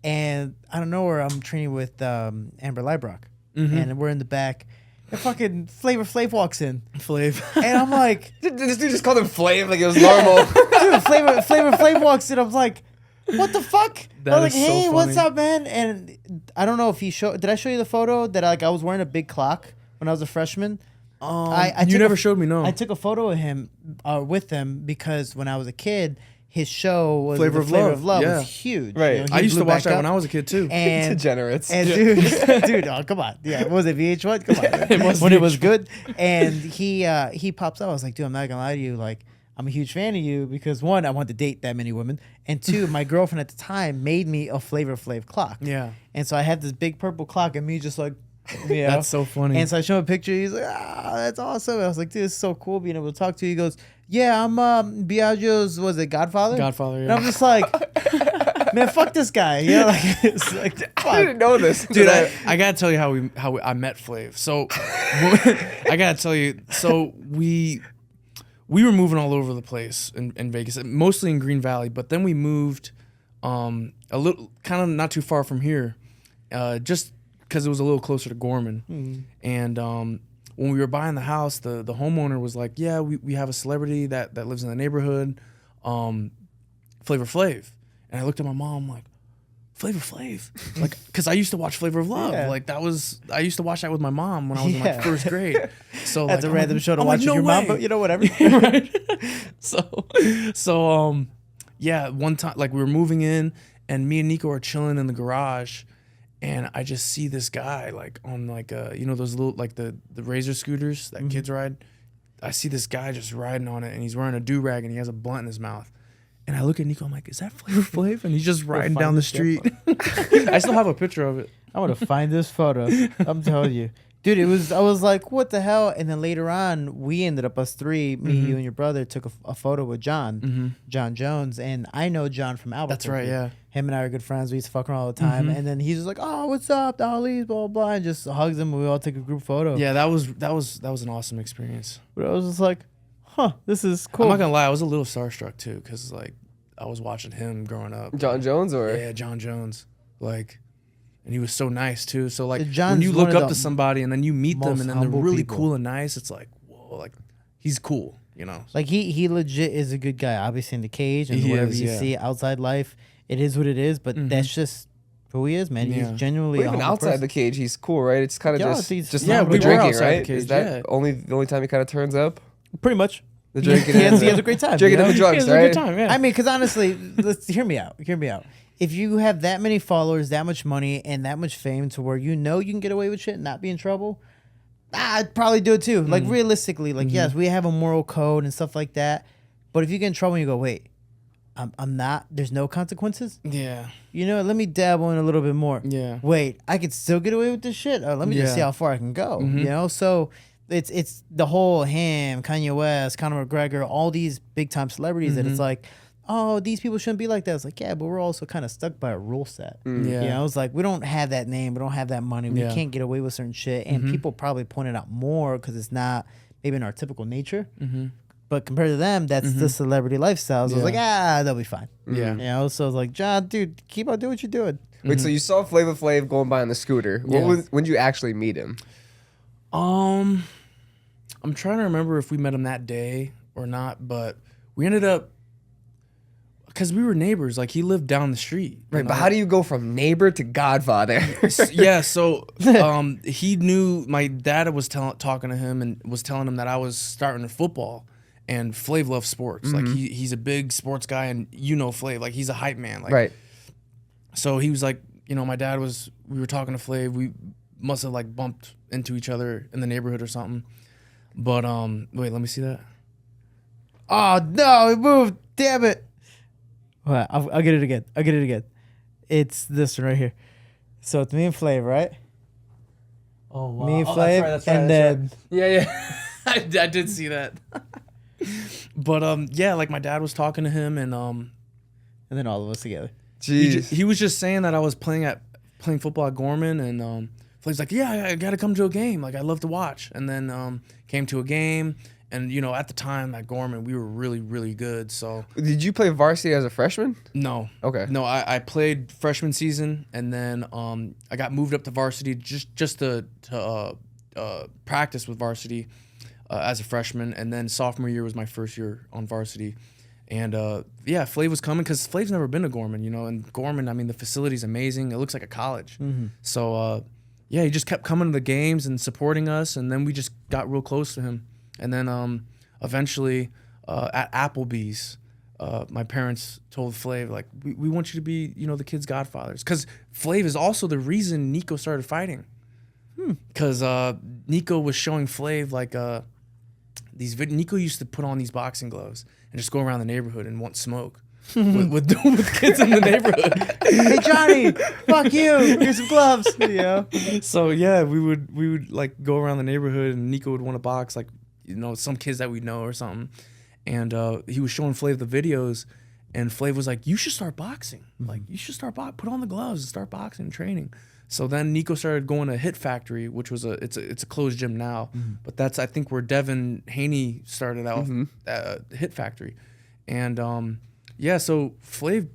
B: And I don't know where I'm training with Amber Leibrock, and we're in the back. And fucking Flavor Flav walks in.
C: Flav.
B: And I'm like,
A: this dude just called him Flav like it was normal.
B: Dude, Flavor Flav walks in. I'm like, what the fuck? I was like, hey,
C: so
B: what's up, man? And I don't know if he showed. Did I show you the photo that I was wearing a big clock when I was a freshman?
C: You never showed me. No,
B: I took a photo of him with them because when I was a kid, his show was
C: Flavor of Love.
B: Was huge.
A: Right.
B: You know,
C: I used to watch that when I was a kid too.
B: And
A: degenerates.
B: And dude, oh come on, yeah, what was it, VH1? Come on, it was good. And he pops up. I was like, dude, I'm not gonna lie to you, like, I'm a huge fan of you because one, I wanted to date that many women, and two, my girlfriend at the time made me a Flavor Flav clock.
C: Yeah.
B: And so I had this big purple clock, and me just like. You know?
C: That's so funny.
B: And so I show him a picture. He's like, that's awesome. And I was like, dude, this is so cool being able to talk to you. He goes, yeah, I'm Biaggio's, was it Godfather?
C: Godfather.
B: And I'm just like, man, fuck this guy. You know, like, it's like, fuck.
A: I didn't know this,
C: Dude, I gotta tell you how I met Flav. So I gotta tell you, so we were moving all over the place in Vegas, mostly in Green Valley, but then we moved a little, kind of not too far from here, just because it was a little closer to Gorman.
B: Mm-hmm.
C: And when we were buying the house, the homeowner was like, yeah, we have a celebrity that lives in the neighborhood, Flavor Flav. And I looked at my mom like, Flavor Flav? Like, because I used to watch Flavor of Love.
B: Yeah.
C: Like, I used to watch that with my mom when I was in like first grade. So
B: That's
C: like,
B: a random show to
C: I'm
B: watch
C: like,
B: with your
C: no
B: mom,
C: way.
B: but you know, whatever.
C: Right? So yeah, one time, like, we were moving in, and me and Nico are chilling in the garage, and I just see this guy, like, on, like, you know, those little, like, the Razor scooters that kids ride. I see this guy just riding on it, and he's wearing a do-rag, and he has a blunt in his mouth. And I look at Nico, I'm like, is that Flavor Flav? And he's just riding down the street. I still have a picture of it.
B: I want to find this photo. I'm telling you. Dude, I was like, what the hell? And then later on, we ended up, us three, me, you, and your brother, took a photo with John, John Jones. And I know John from Albuquerque.
C: That's right, yeah.
B: Him and I are good friends. We used to fuck around all the time. And then he's just like, oh, what's up, the Ali's, blah, blah, blah. And just hugs him. And we all took a group photo.
C: Yeah, that was an awesome experience.
B: But I was just like, huh, this is cool.
C: I'm not going to lie, I was a little starstruck, too, because, like, I was watching him growing up.
A: John Jones, or
C: Yeah, John Jones. Like, and he was so nice too. So like,
B: John's
C: when you
B: one
C: look
B: of
C: up
B: the
C: to somebody and then you meet them
B: most
C: and then they're
B: humble
C: really
B: people.
C: cool and nice, it's like, whoa, like he's cool, you know.
B: Like he legit is a good guy. Obviously in the cage and
C: He
B: whatever
C: is,
B: you
C: yeah.
B: see outside life, it is what it is. But that's just who he is, man.
C: Yeah.
B: He's genuinely
A: Well,
B: a
A: even
B: humble
A: outside
B: person.
A: the cage, he's cool, right? It's kind of
B: Yeah,
A: just
C: Yeah,
A: the
C: we were
A: drinking,
C: outside the
A: right?
C: cage,
A: Is that
C: yeah.
A: the only time he kind of turns up?
B: Pretty much.
A: The drinking,
B: he
A: and
B: has
A: the-
B: a great time.
A: drinking
B: you know?
A: and the drugs,
C: He has
A: right?
C: a good time, yeah.
B: I mean, because honestly, let's hear me out. Hear me out. If you have that many followers, that much money, and that much fame to where you know you can get away with shit and not be in trouble, I'd probably do it too. Like realistically, like yes, we have a moral code and stuff like that. But if you get in trouble and you go, wait, I'm not, there's no consequences?
C: Yeah.
B: You know, let me dabble in a little bit more.
C: Yeah.
B: Wait, I could still get away with this shit? Let me just see
C: Yeah.
B: how far I can go. You know? So it's the whole him, Kanye West, Conor McGregor, all these big time celebrities that it's like, oh, these people shouldn't be like that. It's like, yeah, but we're also kind of stuck by a rule set.
C: Yeah.
B: You know, it's like we don't have that name, we don't have that money, we
C: Yeah.
B: can't get away with certain shit. And people probably point it out more because it's not maybe in our typical nature. But compared to them, that's the celebrity lifestyle. So I was
C: Yeah.
B: like, they'll be fine.
C: Yeah.
B: You know, so I was like, John, dude, keep on doing what you're doing.
A: Wait, so you saw Flavor Flav going by on the scooter.
C: Yeah.
A: When did you actually meet him?
C: I'm trying to remember if we met him that day or not, but we ended up, because we were neighbors. Like, he lived down the street.
A: Right, but how do you go from neighbor to Godfather?
C: Yeah, so he knew my dad was talking to him and was telling him that I was starting in football, and Flav loves sports. Like, he's a big sports guy, and you know Flav, like, he's a hype man. Like,
A: Right.
C: So he was like, you know, we were talking to Flav. We must have like bumped into each other in the neighborhood or something. But wait, let me see that.
B: Oh no, it moved. Damn it. Well, I'll get it again. It's this one right here. So it's me and Flav, right?
C: Oh wow.
B: Me and Flav, and then
C: Yeah. I did see that. But yeah, like my dad was talking to him, and
B: then all of us together.
A: Jeez.
C: he was just saying that I was playing football at Gorman, and Flav's like, yeah, I got to come to a game. Like, I love to watch. And then came to a game, and you know, at the time at Gorman, we were really, really good. So
A: Did you play varsity as a freshman?
C: no,
A: Okay.
C: no, I played freshman season, and then I got moved up to varsity just to practice with varsity as a freshman, and then sophomore year was my first year on varsity. And yeah, Flav was coming because Flav's never been to Gorman, you know. And Gorman, I mean, the facility's amazing. It looks like a college. So yeah, he just kept coming to the games and supporting us, and then we just got real close to him. And then eventually at Applebee's, my parents told Flav, like, we want you to be, you know, the kids' godfathers, because Flav is also the reason Nico started fighting. Because Nico was showing Flav like Nico used to put on these boxing gloves and just go around the neighborhood and want smoke with kids in the neighborhood.
B: Hey Johnny, fuck you. Here's some gloves. You know?
C: So yeah, we would like go around the neighborhood, and Nico would want to box, like, you know, some kids that we know or something. and he was showing Flav the videos, and Flav was like, "You should start boxing. Like, you should start put on the gloves and start boxing and training." So then Nico started going to Hit Factory, which was it's a closed gym now, but that's I think where Devin Haney started out Hit Factory, and so Flav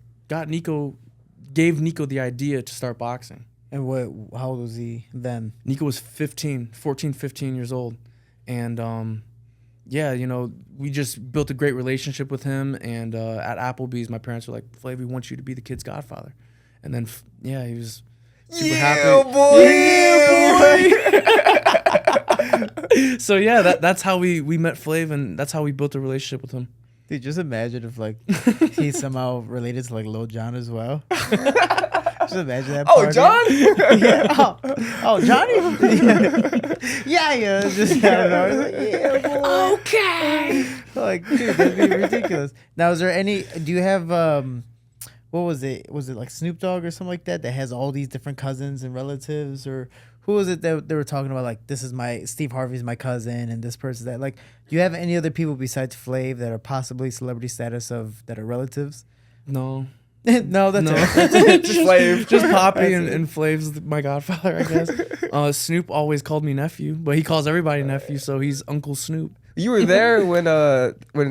C: gave Nico the idea to start boxing.
B: And how old was he then?
C: Nico was 14, 15 years old. And, we just built a great relationship with him. And at Applebee's, my parents were like, Flav, we want you to be the kid's godfather. And then, he was super happy. Boy! So, that's how we met Flav, and that's how we built a relationship with him.
B: Dude, just imagine if, like, he's somehow related to, like, Lil Jon as well. Just imagine that.
A: Oh, John?
B: Yeah. Oh, Johnny? Yeah. Just, I don't know. Like, yeah, boy. Okay. Like, dude, that'd be ridiculous. Now, is there any, do you have, what was it? Was it like Snoop Dogg or something like that has all these different cousins and relatives? Or who was it that they were talking about? Like, this is Steve Harvey's my cousin and this person's that. Like, do you have any other people besides Flav that are possibly celebrity status that are relatives?
C: No.
B: No, that's it.
C: Just Flav. Just Poppy and Flav's my godfather, I guess. Snoop always called me nephew, but he calls everybody nephew, so he's Uncle Snoop.
A: You were there when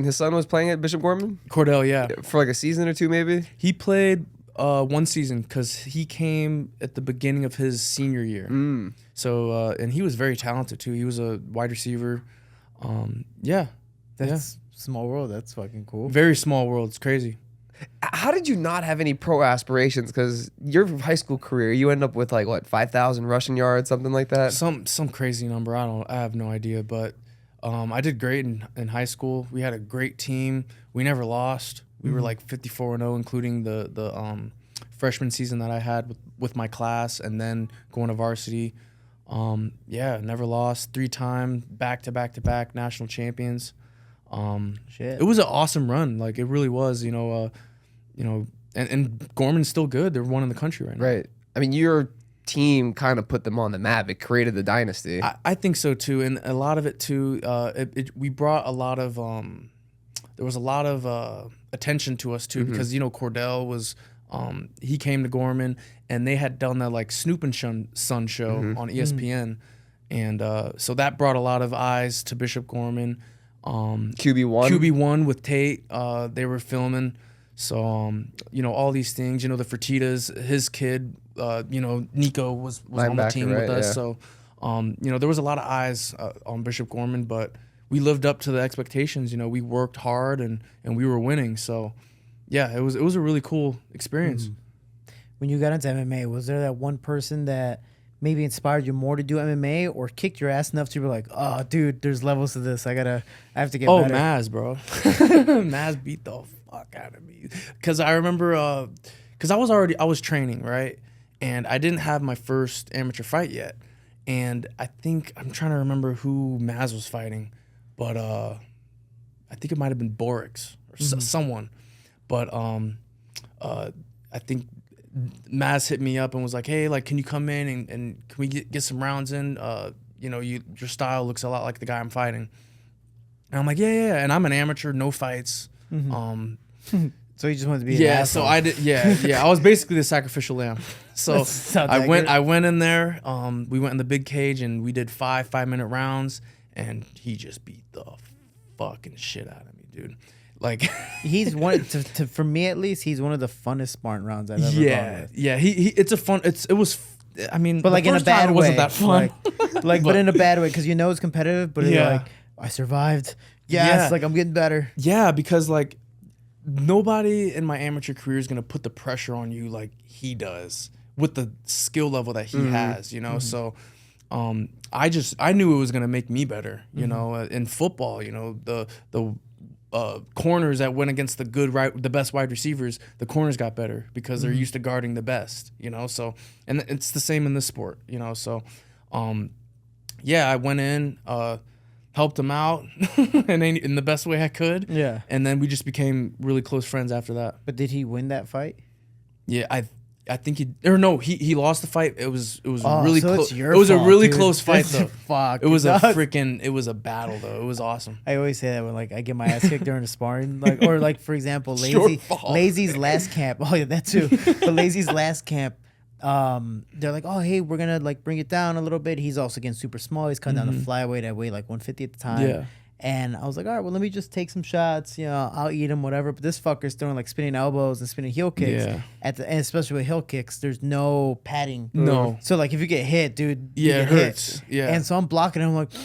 A: his son was playing at Bishop Gorman?
C: Cordell, yeah.
A: For like a season or two, maybe?
C: He played one season because he came at the beginning of his senior year. So, and he was very talented, too. He was a wide receiver.
B: That's small world. That's fucking cool.
C: Very small world. It's crazy.
A: How did you not have any pro aspirations? Because your high school career, you end up with like what 5,000 rushing yards, something like that.
C: Some crazy number. I have no idea. But I did great in high school. We had a great team. We never lost. We were like 54-0, including the freshman season that I had with my class, and then going to varsity. Never lost. 3-time back-to-back national champions.
B: Shit.
C: It was an awesome run. Like, it really was. And Gorman's still good. They're one in the country right now.
A: Right. I mean, your team kind of put them on the map. It created the dynasty.
C: I think so too, and a lot of it too. We brought a lot of. There was a lot of attention to us too, because Cordell was. He came to Gorman, and they had done that like Snoop and Son show on ESPN, and so that brought a lot of eyes to Bishop Gorman.
A: QB1
C: with Tate. They were filming. So, all these things, the Fertittas, his kid, Nico was on the team with us. Yeah. So, there was a lot of eyes on Bishop Gorman, but we lived up to the expectations. We worked hard and we were winning. So, yeah, it was a really cool experience.
B: When you got into MMA, was there that one person that maybe inspired you more to do MMA, or kicked your ass enough to be like, oh, dude, there's levels to this. I have to get better.
C: Oh, Maz, bro. Maz beat the fuck out of me. Because I remember, because I was training, right? And I didn't have my first amateur fight yet. And I think, I'm trying to remember who Maz was fighting. But I think it might have been Borix or someone. But I think Maz hit me up and was like, hey, like, can you come in and can we get some rounds in? Your style looks a lot like the guy I'm fighting. And I'm like, yeah. And I'm an amateur, no fights.
B: So you just wanted to be an asshole.
C: So I did. Yeah. I was basically the sacrificial lamb. So I went in there. We went in the big cage and we did 5-minute rounds, and he just beat the fucking shit out of me, dude. Like,
B: he's one for me at least. He's one of the funnest sparring rounds I've ever gone with.
C: Yeah. It's a fun. It was. I mean,
B: but like in a bad way.
C: Wasn't that fun?
B: But in a bad way, because it's competitive. But you're like, I survived. Yes, like I'm getting better. Yeah, because like nobody in my amateur career is gonna put the pressure on you like he does with the skill level that he has. So. I knew it was gonna make me better. In football, the corners that went against the best wide receivers, the corners got better because they're used to guarding the best, so, and it's the same in this sport, so, I went in, helped him out and in the best way I could. Yeah. And then we just became really close friends after that. But did he win that fight?
C: Yeah, I think he lost the fight. It was
B: Oh,
C: really
B: so
C: close.
B: it's your
C: It was a
B: fault,
C: really
B: dude.
C: close fight
B: That's
C: though.
B: fuck.
C: It was
B: No.
C: it was a battle though. It was awesome.
B: I always say that when like I get my ass kicked during the sparring, like or like for example,
C: Your fault.
B: Lazy's last camp. Oh yeah, that too. But Lazy's last camp, they're like, oh hey, we're gonna like bring it down a little bit. He's also getting super small. He's cutting down the flyweight at weight like 150 at the time.
C: Yeah.
B: And I was like, all right, well, let me just take some shots. You know, I'll eat them, whatever. But this fucker's throwing like spinning elbows and spinning heel kicks.
C: Yeah.
B: And especially with heel kicks, there's no padding.
C: No.
B: So like if you get hit, dude, you
C: Yeah, it
B: get hit.
C: hurts. Yeah.
B: And so I'm blocking him. I'm like, I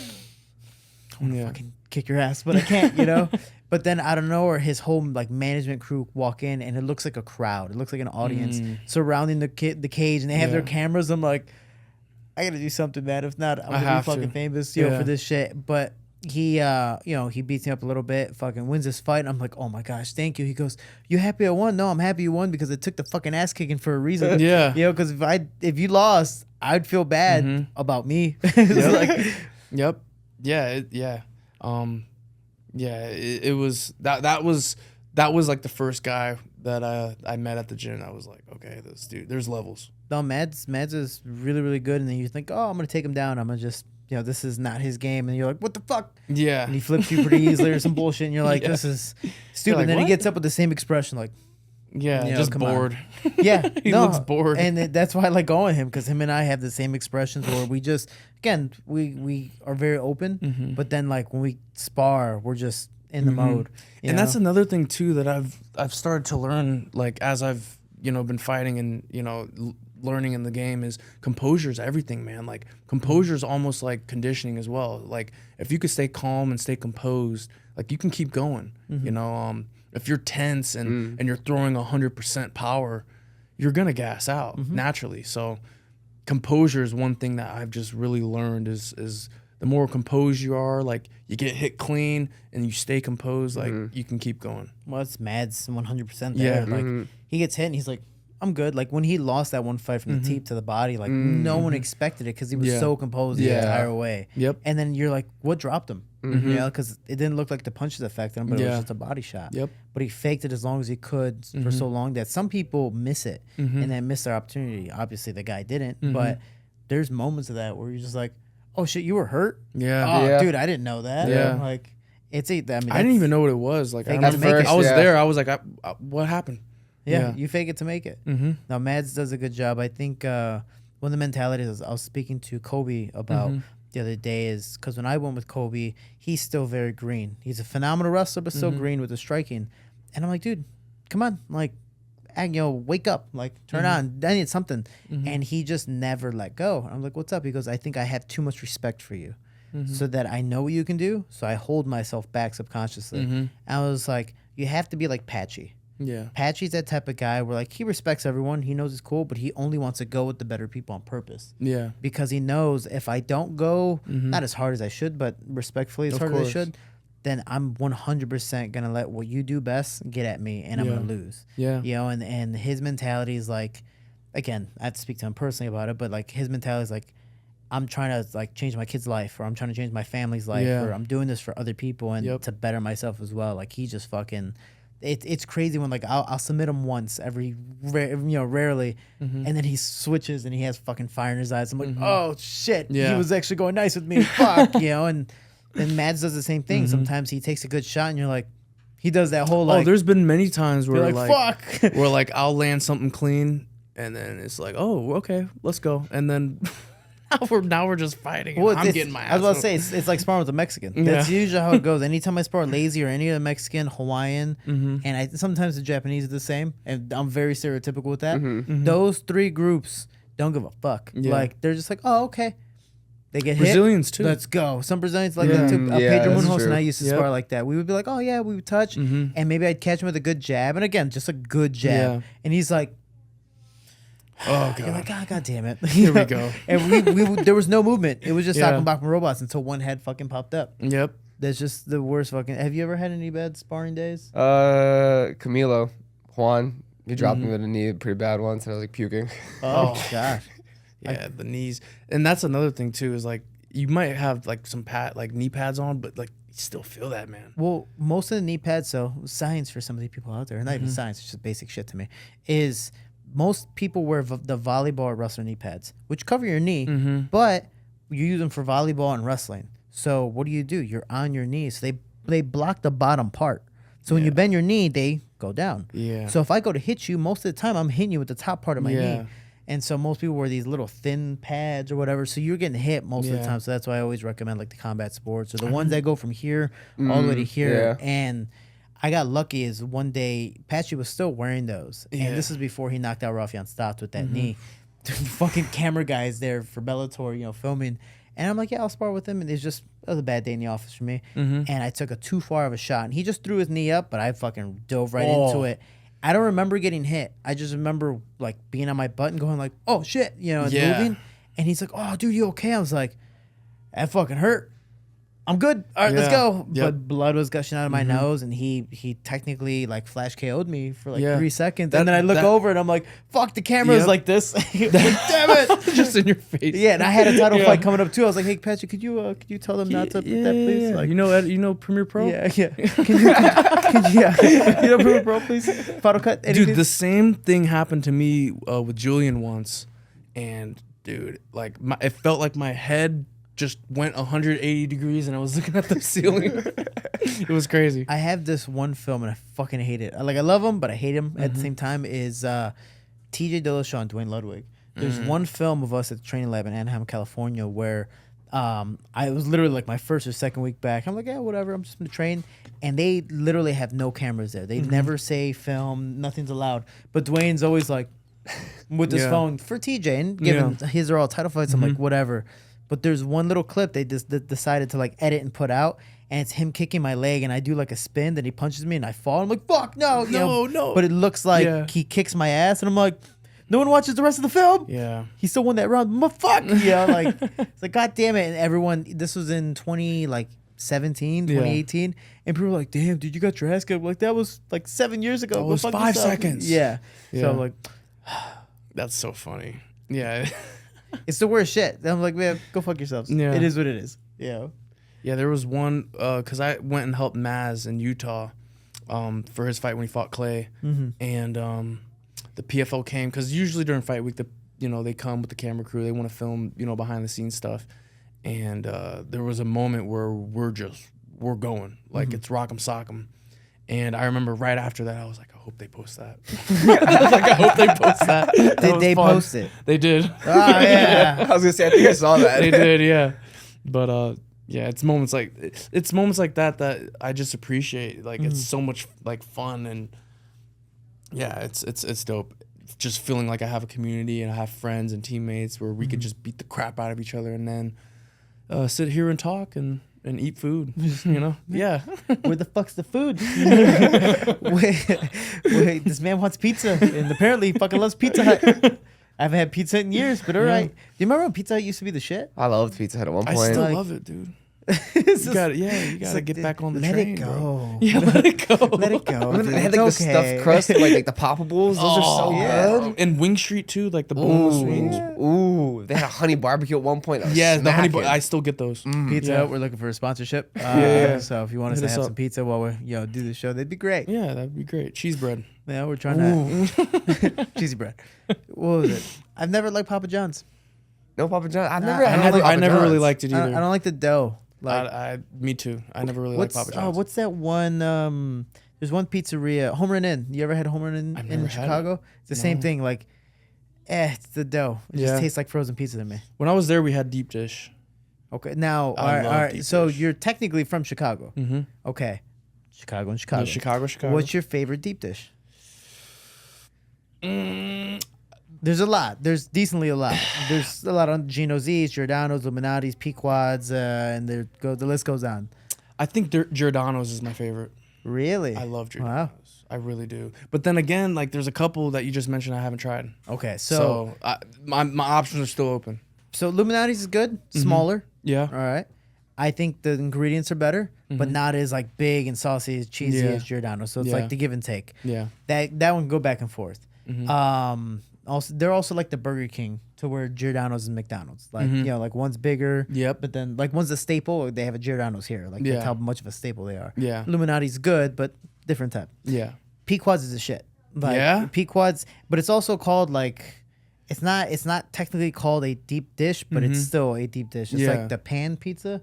B: want to
C: Yeah.
B: fucking kick your ass, but I can't, you know? But then out of nowhere, his whole like management crew walk in, and it looks like a crowd. It looks like an audience surrounding the cage, and they have their cameras. I'm like, I gotta do something, man. If not, I'm gonna be fucking famous, for this shit. But he, he beats me up a little bit, fucking wins this fight. And I'm like, oh my gosh, thank you. He goes, you happy I won? No, I'm happy you won because it took the fucking ass kicking for a reason.
C: Yeah.
B: Because if you lost, I'd feel bad about me. It's like,
C: Yep. Yeah. It was that was like the first guy that I met at the gym. I was like, okay, this dude, there's levels.
B: no, Mads is really, really good. And then you think, oh, I'm gonna take him down. I'm gonna just, this is not his game. And you're like, what the fuck?
C: Yeah.
B: And he flips you pretty easily or some bullshit. And you're like, this is stupid.
C: like,
B: And then
C: what?
B: he gets up with the same expression, like,
C: Just
B: come on.
C: bored.
B: yeah,
C: He looks bored.
B: And that's why I like going with him, because him and I have the same expressions where we just, again, we are very open, but then like when we spar, we're just in the mode. you
C: And that's
B: know?
C: another thing too that I've started to learn, like as I've been fighting and learning in the game, is composure is everything, man. Like composure is almost like conditioning as well. Like if you could stay calm and stay composed, like you can keep going. If you're tense and you're throwing 100% power, you're gonna gas out naturally. So composure is one thing that I've just really learned is the more composed you are, like you get hit clean and you stay composed, like you can keep going.
B: Well, it's Mads 100% there.
C: Yeah.
B: Like he gets hit and he's like, I'm good. Like when he lost that one fight from the teep to the body, like no one expected it because he was so composed the entire way.
C: Yep.
B: And then you're like, what dropped him? Because it didn't look like the punches affected him, but it was just a body shot.
C: Yep.
B: But he faked it as long as he could for so long that some people miss it and then miss their opportunity. Obviously, the guy didn't, but there's moments of that where you're just like, oh shit, you were hurt?
C: Yeah.
B: Oh, dude, I didn't know that.
C: Yeah.
B: Like, I
C: didn't even know what it was. Like
B: Fake
C: I
B: it to make it.
C: was there. I was like, what happened?
B: Yeah, you fake it to make it. Now, Mads does a good job. I think one of the mentalities I was speaking to Kobe about the other day is because when I went with Kobe, he's still very green. He's a phenomenal wrestler, but still green with the striking. And I'm like, dude, come on, like, wake up, like, turn on. I need something. And he just never let go. I'm like, what's up? He goes, I think I have too much respect for you, so that I know what you can do. So I hold myself back subconsciously. I was like, you have to be like Patchy.
C: Yeah.
B: Patchy's that type of guy where like he respects everyone, he knows it's cool, but he only wants to go with the better people on purpose.
C: Yeah.
B: Because he knows if I don't go, not as hard as I should, but respectfully as hard as I should, then I'm 100% gonna let what you do best get at me, and I'm gonna lose.
C: Yeah.
B: And his mentality is like, again, I have to speak to him personally about it, but like his mentality is like, I'm trying to like change my kid's life, or I'm trying to change my family's life, or I'm doing this for other people and to better myself as well. Like he just fucking. It's crazy when like I'll submit him once rarely, and then he switches and he has fucking fire in his eyes. I'm like, oh shit, he was actually going nice with me, fuck, and Mads does the same thing. Sometimes he takes a good shot and you're like, he does that whole like.
C: Oh, there's been many times where
B: like fuck,
C: where like I'll land something clean and then it's like, oh okay, let's go, and then. Now we're just fighting.
B: Well,
C: I'm getting my ass.
B: I was about to say it's like sparring with a Mexican. That's usually how it goes. Anytime I spar Lazy or any other Mexican, Hawaiian, and sometimes the Japanese are the same, and I'm very stereotypical with that. Those three groups don't give a fuck. Like they're just like, oh okay. They get
C: Brazilians
B: hit.
C: too.
B: Let's go. Some Brazilians like that too. Pedro
A: that's
B: Munhoz
A: true.
B: and I used to spar like that. We would be like, oh yeah, we would touch, and maybe I'd catch him with a good jab, and again, just a good jab, and he's like.
C: Oh god!
B: You're like, God damn it!
C: Here we go.
B: And we there was no movement. It was just talking about robots until one head fucking popped up.
C: Yep.
B: That's just the worst fucking. Have you ever had any bad sparring days?
A: Camilo, Juan, he dropped me with a knee pretty bad once, and I was like puking.
B: Oh god.
C: Yeah, the knees, and that's another thing too. Is like you might have like some knee pads on, but like you still feel that, man.
B: Well, most of the knee pads, so science for some of the people out there, not even science, it's just basic shit to me, is most people wear the volleyball or wrestler knee pads, which cover your knee,
C: Mm-hmm.
B: but you use them for volleyball and wrestling. So what do? You're on your knees. So they block the bottom part. So when you bend your knee, they go down.
C: Yeah.
B: So if I go to hit you, most of the time I'm hitting you with the top part of my
C: Yeah.
B: knee. And so most people wear these little thin pads or whatever. So you're getting hit most of the time. So that's why I always recommend like the combat sports or the ones that go from here all the way to here.
A: Yeah.
B: And I got lucky is one day Patchy was still wearing those.
C: Yeah.
B: And this is before he knocked out Rafian Stopped with that knee. The fucking camera guys there for Bellator, filming. And I'm like, yeah, I'll spar with him. And it was a bad day in the office for me. And I took a too far of a shot. And he just threw his knee up, but I fucking dove right into it. I don't remember getting hit. I just remember like being on my butt and going like, oh shit, and moving. And he's like, oh dude, you okay? I was like, that fucking hurt. I'm good. All right, let's go.
C: Yep.
B: But blood was gushing out of my nose, and he technically like flash KO'd me for like 3 seconds. And then I look over and I'm like, fuck, the camera's like this. Damn it.
C: Just in your face.
B: Yeah, and I had a title fight coming up too. I was like, hey Patrick, could you tell them not to put that, please?
C: Yeah.
B: Like,
C: You know Premiere Pro?
B: yeah. Can you Premiere Pro, please? Final cut. Anything?
C: Dude, the same thing happened to me with Julian once, and dude, like it felt like my head just went 180 degrees, and I was looking at the ceiling. It was crazy.
B: I have this one film and I fucking hate it. Like I love him, but I hate him at the same time. Is T.J. Dillashaw and Dwayne Ludwig. There's one film of us at the training lab in Anaheim, California, where I was literally like my first or second week back. I'm like, yeah, whatever. I'm just gonna train, and they literally have no cameras there. They never say film. Nothing's allowed. But Dwayne's always like with his phone for TJ and giving his are all title fights. I'm like, whatever. But there's one little clip they just decided to like edit and put out, and it's him kicking my leg, and I do like a spin, then he punches me, and I fall. I'm like, fuck, no.
C: No.
B: But it looks like he kicks my ass, and I'm like, no one watches the rest of the film.
C: Yeah.
B: He still won that round. Fuck. Like it's like, God damn it. And everyone, this was in 2018, and people were like, damn, dude, you got your ass kicked. Like that was like 7 years ago.
C: That was
B: Go fuck
C: 5
B: yourself.
C: seconds.
B: Yeah. So I'm like,
C: That's so funny. Yeah.
B: it's the worst shit. I'm like, man, go fuck yourselves.
C: Yeah.
B: It is what it is. Yeah.
C: Yeah, there was one because I went and helped Maz in Utah for his fight when he fought Clay, and the PFL came because usually during fight week, they come with the camera crew, they want to film behind the scenes stuff, and there was a moment where we're going like it's rock'em sock'em, and I remember right after that I was like, I hope they post that. I hope they post that.
B: Did they post it?
C: They did.
B: Oh yeah.
A: I was gonna say, I think I saw that.
C: They did, yeah. But yeah, it's moments like that I just appreciate. Like it's so much like fun, and yeah, it's dope. Just feeling like I have a community and I have friends and teammates where we could just beat the crap out of each other and then sit here and talk and eat food. Yeah.
B: Where the fuck's the food? wait, this man wants pizza, and apparently he fucking loves Pizza Hut. I haven't had Pizza Hut in years, but all right. Do you remember when Pizza Hut used to be the shit?
A: I loved Pizza Hut at one
C: I
A: point.
C: still love it, dude. You gotta get back on the
B: let
C: train.
B: it go.
C: Bro. Yeah, let it go.
B: Let it go.
A: When they had like the
B: It's
A: stuffed
B: okay.
A: crust, like the poppables. Those are so good.
C: And Wing Street too, like the boneless wings.
A: Ooh, they had a honey barbecue at one point.
C: Yeah, the honey.
A: Smacking.
C: I still get those.
B: Pizza
C: Yeah.
B: Hut, we're looking for a sponsorship.
C: Yeah.
B: So if you want us
C: Hit
B: to
C: us
B: have
C: up.
B: some pizza while we do the show, that'd be great.
C: Yeah, that'd be great. Cheese bread.
B: Yeah, we're trying to cheesy bread. What was it? I've never liked Papa John's.
A: No Papa John. I've
B: Nah,
A: never.
B: I
A: had
B: never-
A: Papa
C: I never really
A: John's.
C: liked it
B: I
C: either.
B: don't like the dough. Like
C: Me too. I never really liked Papa John's.
B: what's that one? There's one pizzeria, Home Run Inn. You ever had Home Run Inn
C: I've
B: in
C: never had
B: Chicago? It's the same
C: No.
B: thing. Like, it's the dough. It
C: Yeah.
B: just tastes like frozen pizza to me.
C: When I was there, we had deep dish.
B: Okay, now,
C: I
B: all right,
C: love
B: all right.
C: deep
B: So
C: dish.
B: you're technically from Chicago.
C: Mm-hmm.
B: Okay, Chicago and Chicago.
C: Chicago.
B: What's your favorite deep dish?
C: Mm,
B: There's a lot. There's decently a lot. There's a lot on Gino's East, Giordano's, Illuminati's, Pequod's, and the list goes on.
C: I think Giordano's is my favorite.
B: Really?
C: I love Giordano's.
B: Wow.
C: I really do. But then again, like there's a couple that you just mentioned I haven't tried.
B: Okay,
C: So my options are still open.
B: so Illuminati's is good, smaller.
C: Yeah.
B: All right. I think the ingredients are better, but not as like big and saucy as cheesy
C: Yeah.
B: as Giordano. So it's
C: Yeah.
B: like the give and take.
C: Yeah.
B: That one can go back and forth. Also, they're also like the Burger King to where Giordano's and McDonald's. Like like one's bigger.
C: Yep.
B: But then like one's a staple. They have a Giordano's here. Like
C: Yeah.
B: that's how much of a staple they are.
C: Yeah.
B: Illuminati's good, but different type.
C: Yeah.
B: Pequod's is a shit. Like Pequod's, but it's also called like it's not technically called a deep dish, but it's still a deep dish. It's like the pan pizza,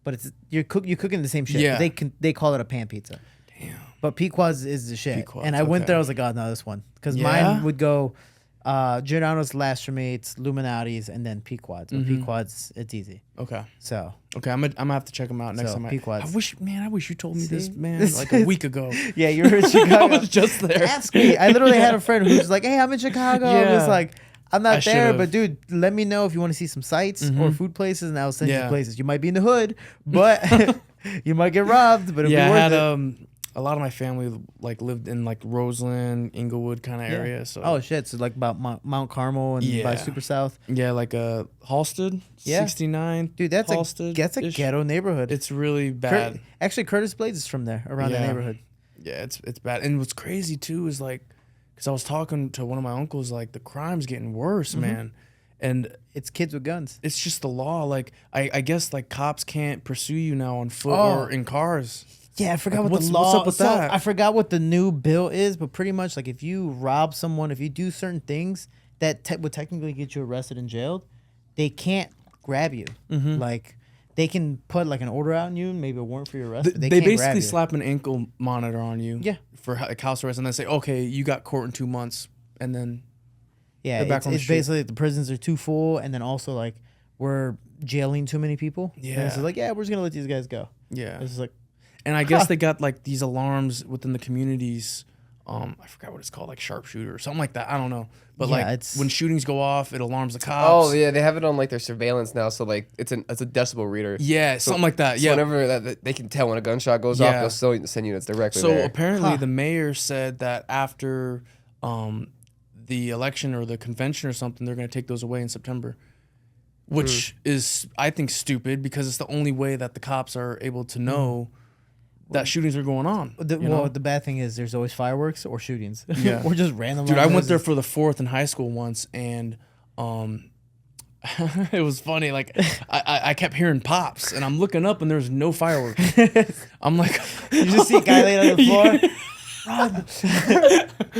B: but it's you're cooking the same shit.
C: Yeah.
B: But they call it a pan pizza.
C: Damn.
B: But Pequod's is the shit.
C: Pequod's,
B: And I went there, I was like, oh no, this one. Because mine would go Giordano's last for me, it's Illuminati's, and then Pequod's. But Pequod's, it's easy.
C: Okay.
B: So
C: Okay, I'm gonna have to check them out next time.
B: Pequod's.
C: I wish you told me this, man, like a week ago.
B: yeah, you were in Chicago.
C: I was just there.
B: Ask me. I literally had a friend who was like, hey, I'm in Chicago. I was like, I'm not there,
C: should've.
B: but dude, let me know if you want to see some sites or food places, and I'll send you places. You might be in the hood, but you might get robbed, but it'll be worth it.
C: A lot of my family like lived in like Roseland, Inglewood kind of area. So
B: oh shit, so like about Mount Carmel and by Super South.
C: Yeah, like Halsted, 69.
B: Dude, that's
C: Halsted
B: a ghetto neighborhood.
C: It's really bad.
B: Actually, Curtis Blades is from there, around the neighborhood.
C: Yeah, it's bad. And what's crazy too is like, because I was talking to one of my uncles, like the crime's getting worse, man. And
B: it's kids with guns.
C: It's just the law. Like I guess like cops can't pursue you now on foot or in cars.
B: Yeah, I forgot
C: like,
B: what the law.
C: What's up with that?
B: I forgot what the new bill is, but pretty much like if you rob someone, if you do certain things that would technically get you arrested and jailed, they can't grab you. Like they can put like an order out on you, maybe a warrant for your arrest. But they can't
C: basically
B: grab you.
C: slap an ankle monitor on you.
B: Yeah.
C: For like house arrest, and then say, okay, you got court in 2 months, and then
B: yeah, it's basically the prisons are too full, and then also like we're jailing too many people.
C: Yeah,
B: and it's like we're just gonna let these guys go.
C: Yeah,
B: it's like.
C: And I guess they got like these alarms within the communities. I forgot what it's called, like sharpshooter or something like that. I don't know. But like when shootings go off, it alarms the cops.
A: Oh yeah, they have it on like their surveillance now. So like it's a decibel reader.
C: Yeah, so, something like that. Yeah.
A: So whenever they can tell when a gunshot goes off, they'll send units directly
C: so
A: there.
C: Apparently the mayor said that after the election or the convention or something, they're going to take those away in September. Which is, I think, stupid because it's the only way that the cops are able to know that shootings are going on.
B: The bad thing is there's always fireworks or shootings.
C: Yeah.
B: Or just random.
C: Dude, I went there for the 4th in high school once, and it was funny. Like, I kept hearing pops, and I'm looking up, and there's no fireworks. I'm like...
B: You just see a guy laying on the floor?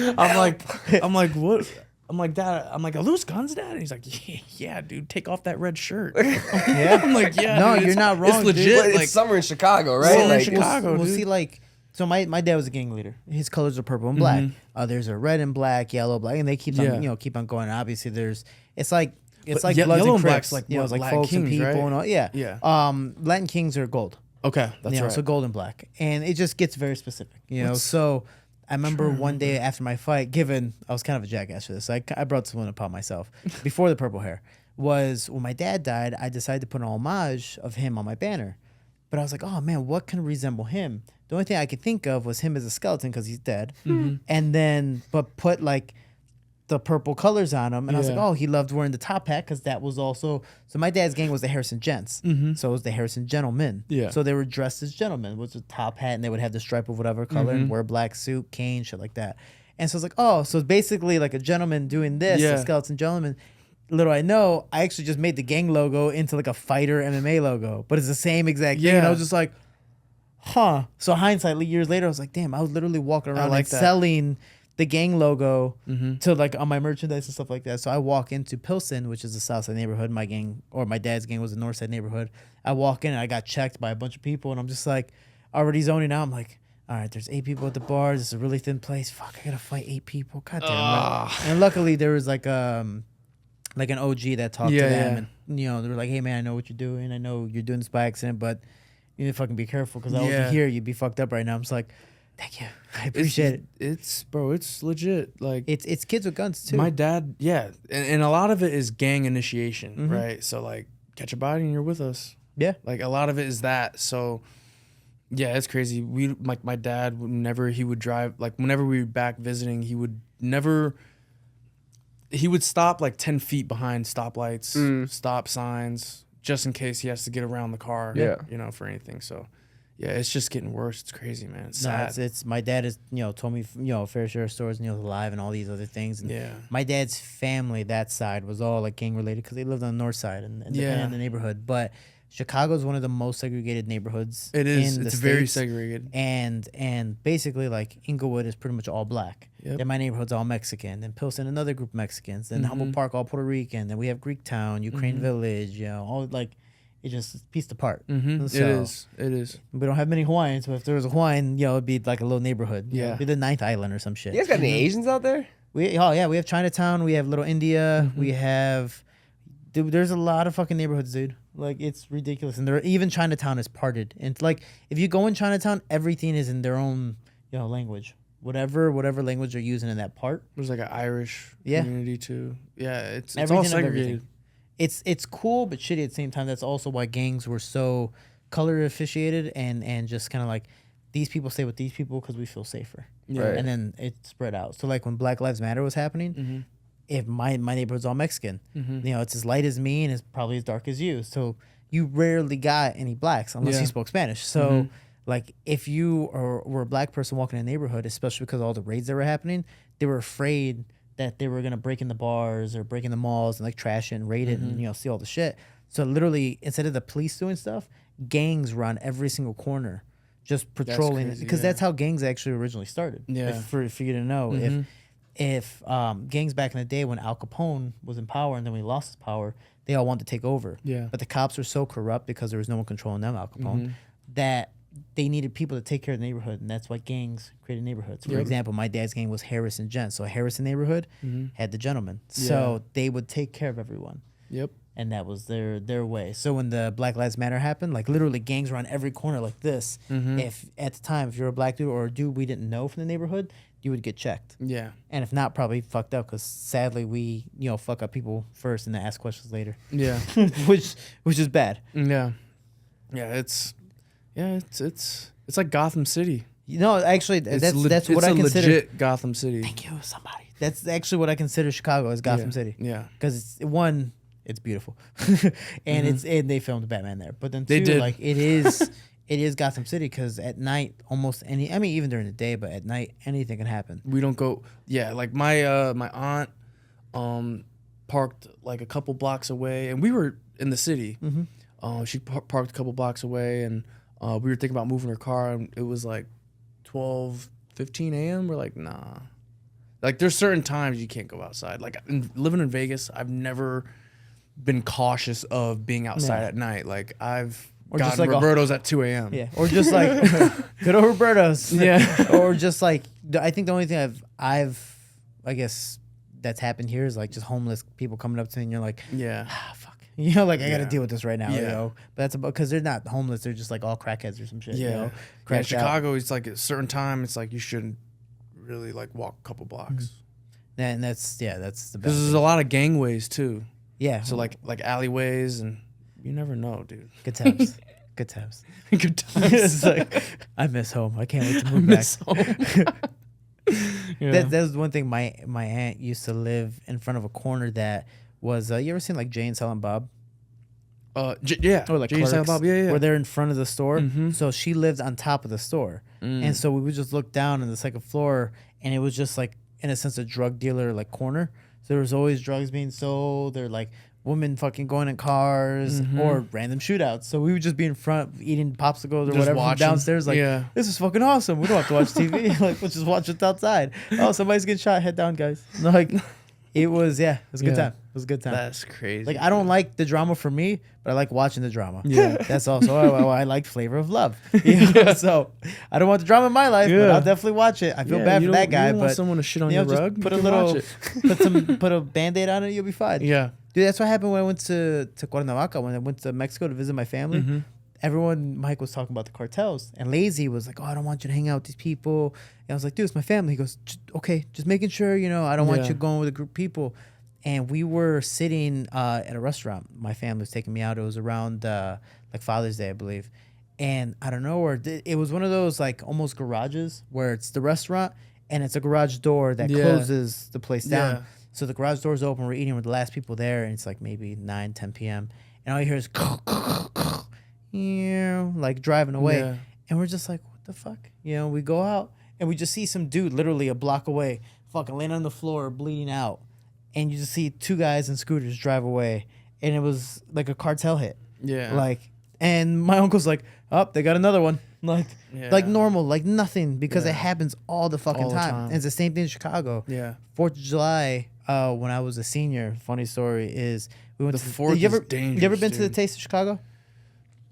B: Run!
C: I'm like, what? I'm like, Dad, are those guns, Dad? And he's like, yeah, dude, take off that red shirt.
B: Yeah.
C: I'm like, yeah.
B: No,
C: dude,
B: you're not wrong.
C: It's legit.
B: Dude.
C: Like,
A: it's summer in Chicago, right?
C: Summer in
A: like,
C: Chicago,
B: we'll
C: dude.
B: see, like, so my dad was a gang leader. His colors are purple and black. There's a red and black, yellow, black, and they keep on, keep on going. Obviously, it's like Bloods
C: yellow
B: and
C: black's
B: Crips,
C: like
B: it's like
C: Latin
B: folks and
C: Kings,
B: people
C: right?
B: and all. Yeah.
C: Yeah.
B: Latin Kings are gold.
C: Okay, that's right.
B: So gold and black, and it just gets very specific. So I remember one day after my fight, I was kind of a jackass for this. So I brought someone upon myself before the purple hair. Was when my dad died, I decided to put an homage of him on my banner. But I was like, oh man, what can resemble him? The only thing I could think of was him as a skeleton because he's dead. And then, but put like the purple colors on him. And I was like, oh, he loved wearing the top hat because that was also. So my dad's gang was the Harrison Gents. So it was the Harrison Gentlemen.
C: Yeah.
B: So they were dressed as gentlemen with a top hat and they would have the stripe of whatever color and wear a black suit, cane, shit like that. And so it's like, oh, so it's basically like a gentleman doing this, a skeleton gentleman. Little I know, I actually just made the gang logo into like a fighter MMA logo, but it's the same exact thing. And I was just like, huh. So hindsight, years later, I was like, damn, I was literally walking around like selling the gang logo to like on my merchandise and stuff like that. So I walk into Pilsen, which is the South Side neighborhood. My gang or my dad's gang was the North Side neighborhood. I walk in and I got checked by a bunch of people, and I'm just like already zoning out. I'm like, all right, there's 8 people at the bar. This is a really thin place. Fuck, I gotta fight 8 people. God damn it. And luckily there was like an OG that talked to them, and they were like, hey man, I know what you're doing. I know you're doing this by accident, but you need to fucking be careful because I was here. You'd be fucked up right now. I'm just like, thank you. I appreciate it.
C: It's legit. Like
B: it's kids with guns too.
C: My dad, and a lot of it is gang initiation, right? So like, catch a body and you're with us.
B: Yeah. Like
C: a lot of it is that. So yeah, it's crazy. My dad whenever he would drive, like whenever we were back visiting, he would stop like 10 feet behind stoplights, stop signs, just in case he has to get around the car. For anything. So. Yeah, it's just getting worse. It's crazy, man. It's sad.
B: It's my dad has told me a fair share of stories, alive and all these other things. And my dad's family, that side was all like gang related because they lived on the north side and in the neighborhood. But Chicago's one of the most segregated neighborhoods.
C: It is.
B: In
C: It's
B: the
C: very
B: States.
C: segregated.
B: And basically like Inglewood is pretty much all black.
C: Yep.
B: Then my neighborhood's all Mexican. Then Pilsen, another group of Mexicans. Then Humboldt Park, all Puerto Rican. Then we have Greektown, Ukraine Village. You know, all like it just pieced apart. So,
C: It is.
B: we don't have many Hawaiians, but if there was a Hawaiian, you know, it'd be like a little neighborhood. You know,
C: Yeah.
B: it'd be the ninth island or some shit.
A: You guys got any Asians out there?
B: We have Chinatown, we have Little India, we have dude, there's a lot of fucking neighborhoods, dude. Like it's ridiculous. And there even Chinatown is parted. And like if you go in Chinatown, everything is in their own, you know, language. Whatever language they're using in that part.
C: There's like an Irish
B: Yeah.
C: community too. Yeah, it's
B: Everything
C: all
B: of
C: segregated.
B: everything. It's cool but shitty at the same time. That's also why gangs were so color officiated and just kind of like these people stay with these people because we feel safer.
C: Yeah.
A: Right.
B: And then it spread out. So like when Black Lives Matter was happening, if my neighborhood's all Mexican, you know, it's as light as me and it's probably as dark as you. So you rarely got any blacks unless
C: Yeah.
B: you spoke Spanish. So like if you were a black person walking in a neighborhood, especially because of all the raids that were happening, they were afraid that they were gonna break in the bars or break in the malls and like trash it and raid it and, you know, see all the shit. So literally instead of the police doing stuff, gangs run every single corner. Just patrolling
C: crazy,
B: because
C: yeah.
B: that's how gangs actually originally started.
C: Yeah.
B: For you to know, if gangs back in the day when Al Capone was in power and then when he lost his power, they all wanted to take over.
C: Yeah.
B: But the cops were so corrupt because there was no one controlling them, Al Capone, that they needed people to take care of the neighborhood, and that's why gangs created neighborhoods. For example, my dad's gang was Harrison Gent, so a Harrison neighborhood had the gentlemen, so they would take care of everyone.
C: Yep.
B: And that was their way. So when the Black Lives Matter happened, like literally gangs were on every corner like this. If at the time, if you're a black dude or a dude we didn't know from the neighborhood, you would get checked.
C: Yeah.
B: And if not, probably fucked up because sadly we, you know, fuck up people first and then ask questions later,
C: Yeah.
B: which is bad.
C: Yeah. It's like Gotham City.
B: You know, actually, that's what
C: it's
B: I
C: a
B: consider.
C: legit Gotham City.
B: Thank you, somebody. That's actually what I consider Chicago as Gotham
C: Yeah.
B: City.
C: Yeah.
B: Because it's beautiful, and and they filmed Batman there. But then
C: They
B: two,
C: did.
B: like it is Gotham City because at night almost any. I mean, even during the day, but at night anything can happen.
C: We don't go. Yeah, like my my aunt parked like a couple blocks away, and we were in the city. She parked a couple blocks away, and we were thinking about moving her car, and it was like 12:15 a.m. We're like, nah. Like there's certain times you can't go outside. Like living in Vegas, I've never been cautious of being outside at night. Like I've
B: Or just
C: gotten
B: like
C: Roberto's at 2 a.m.
B: Yeah, or just like good old Roberto's.
C: Yeah.
B: Or just like I think the only thing I've I guess that's happened here is like just homeless people coming up to me and you're like,
C: Yeah.
B: fuck. You know, like I got to
C: Yeah.
B: deal with this right now. You
C: Yeah.
B: know, but that's about because they're not homeless. They're just like all crackheads or some shit.
C: Yeah.
B: You know?
C: Yeah,
B: Crashed out.
C: Chicago, it's like at a certain time, it's like you shouldn't really like walk a couple blocks.
B: And that's the best.
C: Because there's a lot of gangways too.
B: Yeah.
C: So like alleyways, and you never know, dude.
B: good times. Good times.
C: Good times.
B: It's like I miss home. I can't wait to move back.
C: Miss home. Yeah.
B: That's one thing. My aunt used to live in front of a corner that was. You ever seen like Jay and Silent Bob?
C: Yeah.
B: Or like
C: Jay and Silent
B: Clerks,
C: Bob, yeah.
B: where they're in front of the store.
C: Mhm.
B: So she lived on top of the store, and so we would just look down on the second floor, and it was just like in a sense a drug dealer like corner. So there was always drugs being sold. They're like women fucking going in cars or random shootouts. So we would just be in front eating popsicles or
C: Just
B: whatever from
C: watching.
B: downstairs. Like,
C: Yeah.
B: this is fucking awesome. We don't have to watch TV. Like, we'll just watch it outside. Oh, somebody's getting shot. Head down, guys. Like, it was a good
C: Yeah.
B: time. It was a good time.
C: That's crazy.
B: Like, I don't like the drama for me, but I like watching the drama.
C: Yeah.
B: That's also why I like Flavor of Love. You know? So I don't want the drama in my life, but
C: Yeah.
B: I'll definitely watch it. I feel
C: Yeah,
B: bad
C: you
B: for
C: don't-
B: that guy,
C: you don't want
B: but
C: someone to shit on
B: you know,
C: your
B: just
C: rug.
B: put a
C: You can
B: little,
C: watch
B: put a Band-Aid on it, you'll be fine.
C: Yeah.
B: Dude, that's what happened when I went to Cuernavaca. When I went to Mexico to visit my family,
C: Mm-hmm.
B: everyone, Mike was talking about the cartels, and Lazy was like, "Oh, I don't want you to hang out with these people." And I was like, "Dude, it's my family." He goes, "Okay, just making sure, you know, I don't want
C: Yeah.
B: you going with a group of people." And we were sitting at a restaurant. My family was taking me out. It was around like Father's Day, I believe. And I don't know, or it was one of those like almost garages where it's the restaurant and it's a garage door that
C: Yeah.
B: closes the place down.
C: Yeah.
B: So the garage door's open. We're eating with the last people there, and it's like maybe 9, 10 p.m. And all you hear is like driving away.
C: Yeah.
B: And we're just like, what the fuck? You know, we go out and we just see some dude literally a block away, fucking laying on the floor, bleeding out. And you just see two guys in scooters drive away. And it was like a cartel hit.
C: Yeah.
B: Like, And my uncle's like, oh, they got another one. Like normal, like nothing, because it
C: Yeah.
B: happens all the fucking
C: All the
B: time.
C: time.
B: And it's the same thing in Chicago.
C: Yeah.
B: 4th of July, when I was a senior, funny story is we went
C: The
B: to
C: 4th
B: you ever,
C: is dangerous,
B: You ever been to the
C: dude.
B: Taste of Chicago?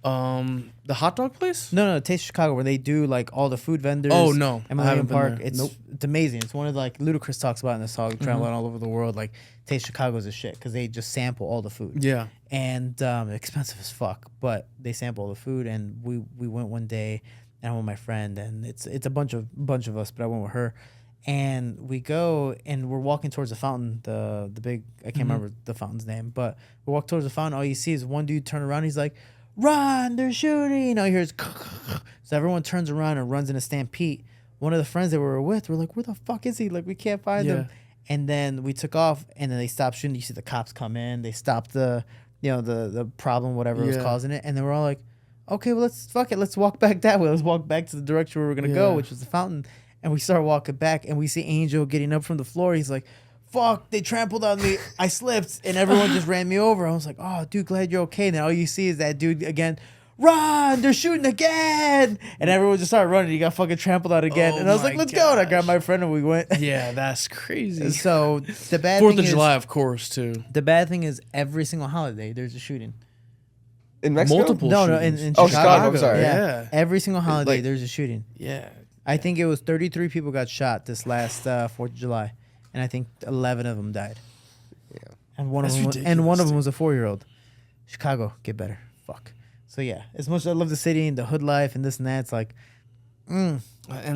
C: The hot dog place?
B: No, Taste of Chicago, where they do like all the food vendors.
C: Oh, no.
B: in
C: I
B: Millennium
C: haven't been
B: Park.
C: there.
B: It's
C: Nope.
B: it's amazing. It's one of like Ludacris talks about in the song, traveling all over the world. Like Taste Chicago's a shit because they just sample all the food.
C: Yeah.
B: And expensive as fuck, but they sample all the food. And we went one day, and I went with my friend, and it's a bunch of us, but I went with her. And we go and we're walking towards the fountain, the big, I can't remember the fountain's name, but we walk towards the fountain. All you see is one dude turn around. He's like, run, they're shooting. All you hear is, so everyone turns around and runs in a stampede. One of the friends that we were with, we're like, where the fuck is he? Like, we can't find him. And then we took off, and then they stopped shooting. You see the cops come in. They stopped the problem, whatever was causing it. And then we're all like, okay, well, let's walk back that way. Let's walk back to the direction where we're going to go, which was the fountain. And we start walking back, and we see Angel getting up from the floor. He's like, fuck, they trampled on me. I slipped, and everyone just ran me over. I was like, oh, dude, glad you're okay. And then all you see is that dude again, run, they're shooting again. And everyone just started running. He got fucking trampled out again.
C: Oh
B: and I was like,
C: my
B: let's go. And I
C: gosh.
B: grabbed my friend, and we went.
C: Yeah, that's crazy.
B: So the bad
C: 4th
B: thing
C: of
B: is,
C: July, of course, too.
B: the bad thing is every single holiday there's a shooting.
A: In Mexico?
C: Multiple
B: No,
C: shootings.
B: in
A: Oh,
B: Chicago.
A: Chicago, I'm sorry.
C: Yeah.
B: Every single holiday
C: Like-
B: there's a shooting.
C: Yeah.
B: I think it was 33 people got shot this last 4th of July, and I think 11 of them died.
A: Yeah.
B: And one
C: That's
B: of them,
C: ridiculous,
B: and one of them
C: dude.
B: was a 4-year-old. Chicago, get better. Fuck. So yeah, as much as I love the city and the hood life and this and that, it's like,
C: And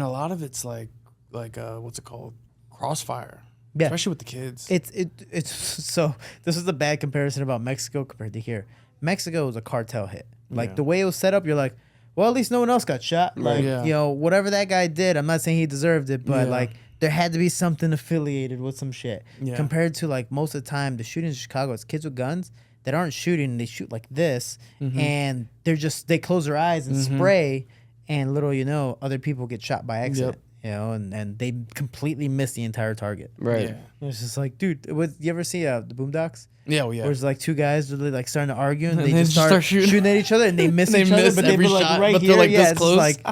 C: a lot of it's like what's it called? Crossfire.
B: Yeah.
C: Especially with the kids.
B: it's so. This is a bad comparison about Mexico compared to here. Mexico was a cartel hit. Like
C: Yeah.
B: the way it was set up, you're like, well, at least no one else got shot. Like,
C: Yeah.
B: you know, whatever that guy did, I'm not saying he deserved it, but
C: Yeah.
B: like there had to be something affiliated with some shit.
C: Yeah.
B: Compared to like most of the time, the shootings in Chicago, it's kids with guns that aren't shooting. They shoot like this, and they close their eyes and spray, and little you know, other people get shot by accident. You know, and they completely miss the entire target.
A: Right.
C: Yeah.
B: It's just like, dude, you ever see the Boondocks?
C: Yeah, well, yeah.
B: Where it's like two guys really like starting to argue and they
C: they
B: just
C: just
B: start
C: start shooting.
B: at each other and they miss
C: They
B: each other,
C: miss
B: but they've
C: every
B: been like
C: shot,
B: right
C: but
B: here.
C: they're, like,
B: yeah,
C: this
B: it's
C: close.
B: like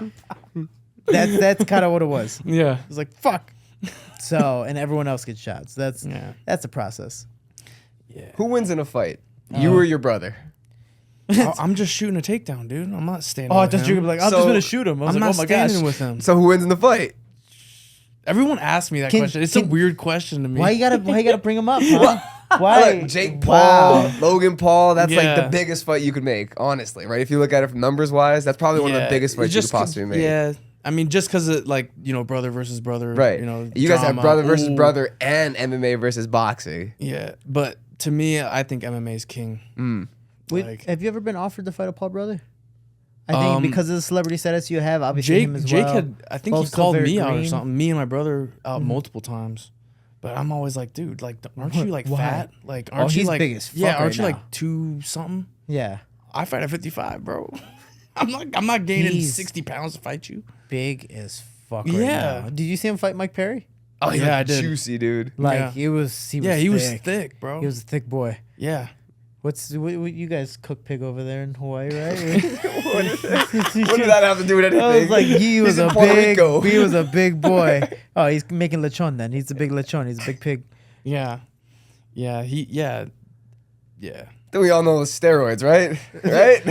B: that's kind of what it was. It
C: Yeah.
B: was like fuck. So and everyone else gets shot. So that's the process.
C: Yeah.
A: Who wins in a fight? You or your brother?
C: I'm just shooting a takedown, dude. I'm not standing
B: Oh, I
C: with
B: thought you were
C: him.
B: gonna be like, I'm
A: So,
B: just gonna shoot him. I was
C: I'm
B: like,
C: not
B: oh my
C: standing
B: gosh.
C: with him.
A: So who wins in the fight?
C: Everyone asks me that question. It's a weird question to me.
B: Why you gotta bring him up, huh? Why?
A: Like Jake Paul,
B: Wow.
A: Logan Paul. That's like
C: Yeah.
A: the biggest fight you could make, honestly, right? If you look at it from numbers wise, that's probably one of the biggest fights you could possibly make.
C: Yeah. I mean, just because it, like, you know, brother versus brother.
A: Right.
C: You know,
A: you guys have
C: drama.
A: brother versus
C: Ooh.
A: brother and MMA versus boxing.
C: Yeah. But to me, I think MMA is king.
B: Wait,
C: Like-
B: have you ever been offered to fight a Paul brother? I think because of the celebrity status you have, obviously
C: Jake,
B: him as
C: Jake
B: well.
C: had, I think
B: Both
C: he
B: still
C: called
B: very
C: me out or
B: green.
C: something. Me and my brother out multiple times. But I'm always like, dude, like, aren't you like
B: Why?
C: fat? Like, aren't you
B: he's
C: like
B: big as
C: yeah?
B: fuck
C: Aren't
B: right
C: you
B: now.
C: like 2 something?
B: Yeah,
C: I fight at 55, bro. I'm not gaining
B: He's
C: 60 pounds to fight you.
B: big as fuck right
C: Yeah.
B: now. Did you see him fight Mike Perry?
C: Oh
A: He's,
C: yeah,
A: like,
C: I did.
A: Juicy, dude.
B: Like
C: Yeah.
B: he was
C: Yeah, he was
B: thick.
C: thick, bro.
B: He was a thick boy.
C: Yeah.
B: What you guys cook pig over there in Hawaii, right?
A: What did that have to do with anything?
B: I was like, he was
A: He's in
B: a
A: Puerto
B: big,
A: Rico.
B: he was a big boy. Oh, he's making lechon then. He's a big lechon. He's a big pig.
C: Yeah. Yeah. Yeah.
A: Then we all know those steroids, right? Right?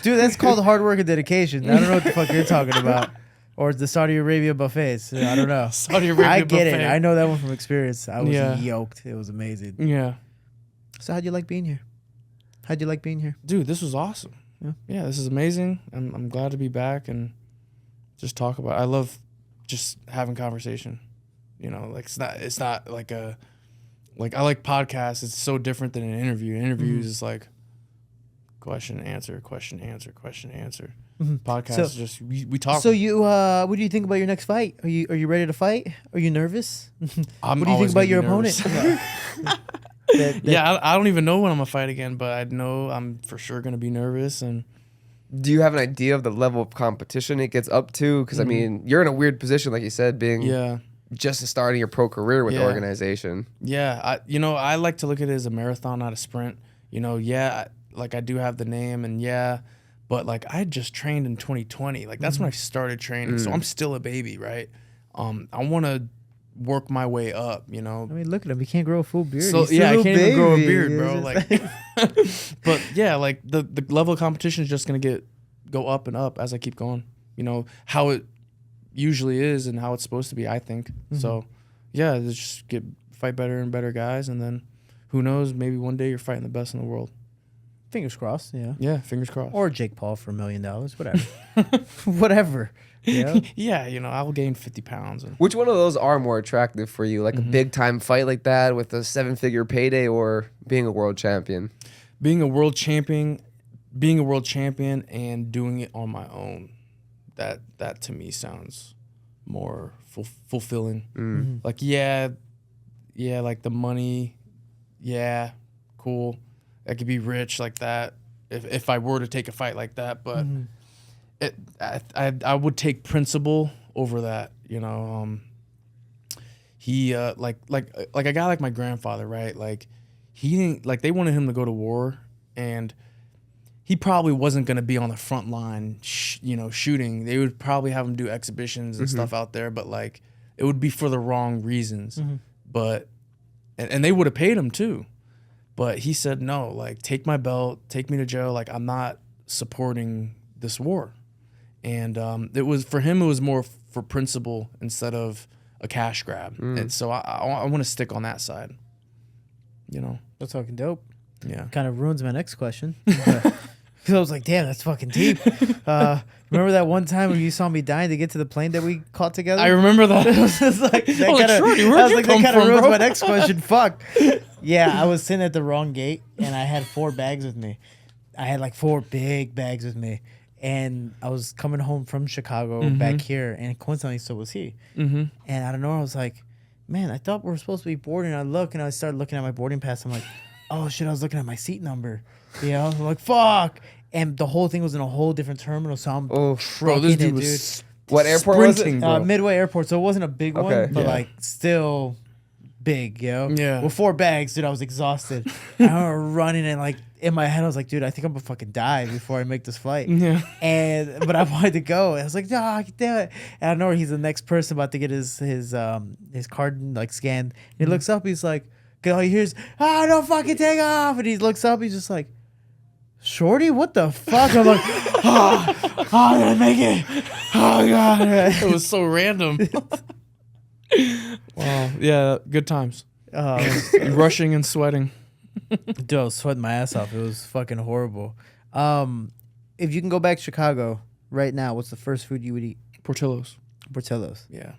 B: Dude, that's called hard work and dedication. I don't know what the fuck you're talking about. Or the Saudi Arabia buffets. I don't know.
C: Saudi Arabia
B: I get
C: buffet.
B: it. I know that one from experience. I was
C: Yeah.
B: yoked. It was amazing.
C: Yeah.
B: So how'd you like being here? How'd you like being here?
C: Dude, this was awesome. Yeah, this is amazing. I'm glad to be back and just talk about. I love just having conversation. You know, like it's not like a like I like podcasts. It's so different than an interview. Interviews is like question answer, question answer, question answer. Podcasts
B: So-
C: is just we talk.
B: So you, what do you think about your next fight? Are you ready to fight? Are you nervous?
C: I'm
B: What do you think
C: always
B: about
C: gonna
B: your
C: be
B: opponent?
C: nervous.
B: That-
C: Yeah, I don't even know when I'm gonna fight again, but I know I'm for sure gonna be nervous and.
A: Do you have an idea of the level of competition it gets up to? Because, I mean, you're in a weird position, like you said, being
C: Yeah.
A: just starting your pro career with the
C: Yeah.
A: organization.
C: Yeah, I like to look at it as a marathon, not a sprint. You know, like I do have the name, and But like I just trained in 2020. Like that's when I started training. So I'm still a baby, right? I want to work my way up, you know.
B: I mean, look at him. He can't grow a full beard.
C: So
B: He's still
C: yeah, I
B: a
C: can't even grow a
B: baby.
C: beard,
B: It's
C: bro.
B: just
C: Like, but yeah, like the level of competition is just gonna go up and up as I keep going. You know how it usually is and how it's supposed to be. I think so. Yeah, just fight better and better guys, and then who knows? Maybe one day you're fighting the best in the world.
B: fingers crossed. Yeah.
C: Yeah, fingers crossed.
B: Or Jake Paul for $1 million. Whatever. Whatever. Yeah.
C: Yeah, you know, I'll gain 50 pounds. And
A: Which one of those are more attractive for you? Like a big time fight like that with a 7-figure payday, or being a world champion?
C: being a world champion and doing it on my own, that to me sounds more fulfilling. Like yeah, like the money, yeah, cool. I could be rich like that if I were to take a fight like that, but I would take principle over that, you know. He like a guy like my grandfather, right? Like he didn't, like they wanted him to go to war, and he probably wasn't going to be on the front line, shooting. They would probably have him do exhibitions and stuff out there, but like it would be for the wrong reasons. But and they would have paid him too. But he said, no, like take my belt, take me to jail. Like I'm not supporting this war. And it was for him, it was more for principle instead of a cash grab. And so I want to stick on that side. You know,
B: That's fucking dope.
C: yeah.
B: Kind of ruins my next question. Because I was like, damn, that's fucking deep. Remember that one time when you saw me dying to get to the plane that we caught together?
C: I remember that.
B: It was just like, that
C: I'm like,
B: kinda,
C: Shorty,
B: I
C: where'd
B: was
C: you
B: like,
C: come
B: that kind of
C: from,
B: ruins
C: bro?
B: my next question. Fuck. Yeah, I was sitting at the wrong gate, and I had 4 bags with me. I had like 4 big bags with me. And I was coming home from Chicago back here, and coincidentally, so was he. And I don't know, I was like, man, I thought we were supposed to be boarding. I look, and I started looking at my boarding pass. I'm like, oh shit, I was looking at my seat number. You know, I'm like, fuck. And the whole thing was in a whole different terminal, so I'm
C: Bro,
B: trucking
C: this
B: it,
C: dude
B: dude.
C: was
A: What airport was it?
C: sprinting, bro.
B: Midway Airport, so it wasn't a big one,
A: Okay.
B: but
C: Yeah.
B: like still big, yo.
C: Yeah.
B: With 4 bags, dude, I was exhausted. I was running, and like in my head, I was like, dude, I think I'm gonna fucking die before I make this flight.
C: Yeah.
B: But I wanted to go. And I was like, no, I can do it. And I know he's the next person about to get his card like scanned. And he looks up, he's like, all he hears, don't fucking take off. And he looks up, he's just like, Shorty, what the fuck? I'm like, I didn't make it. Oh god.
C: It was so random. Wow. Yeah, good times. Rushing and sweating.
B: Dude, I was sweating my ass off. It was fucking horrible. If you can go back to Chicago right now, what's the first food you would eat?
C: Portillo's.
B: Portillo's.
C: Yeah.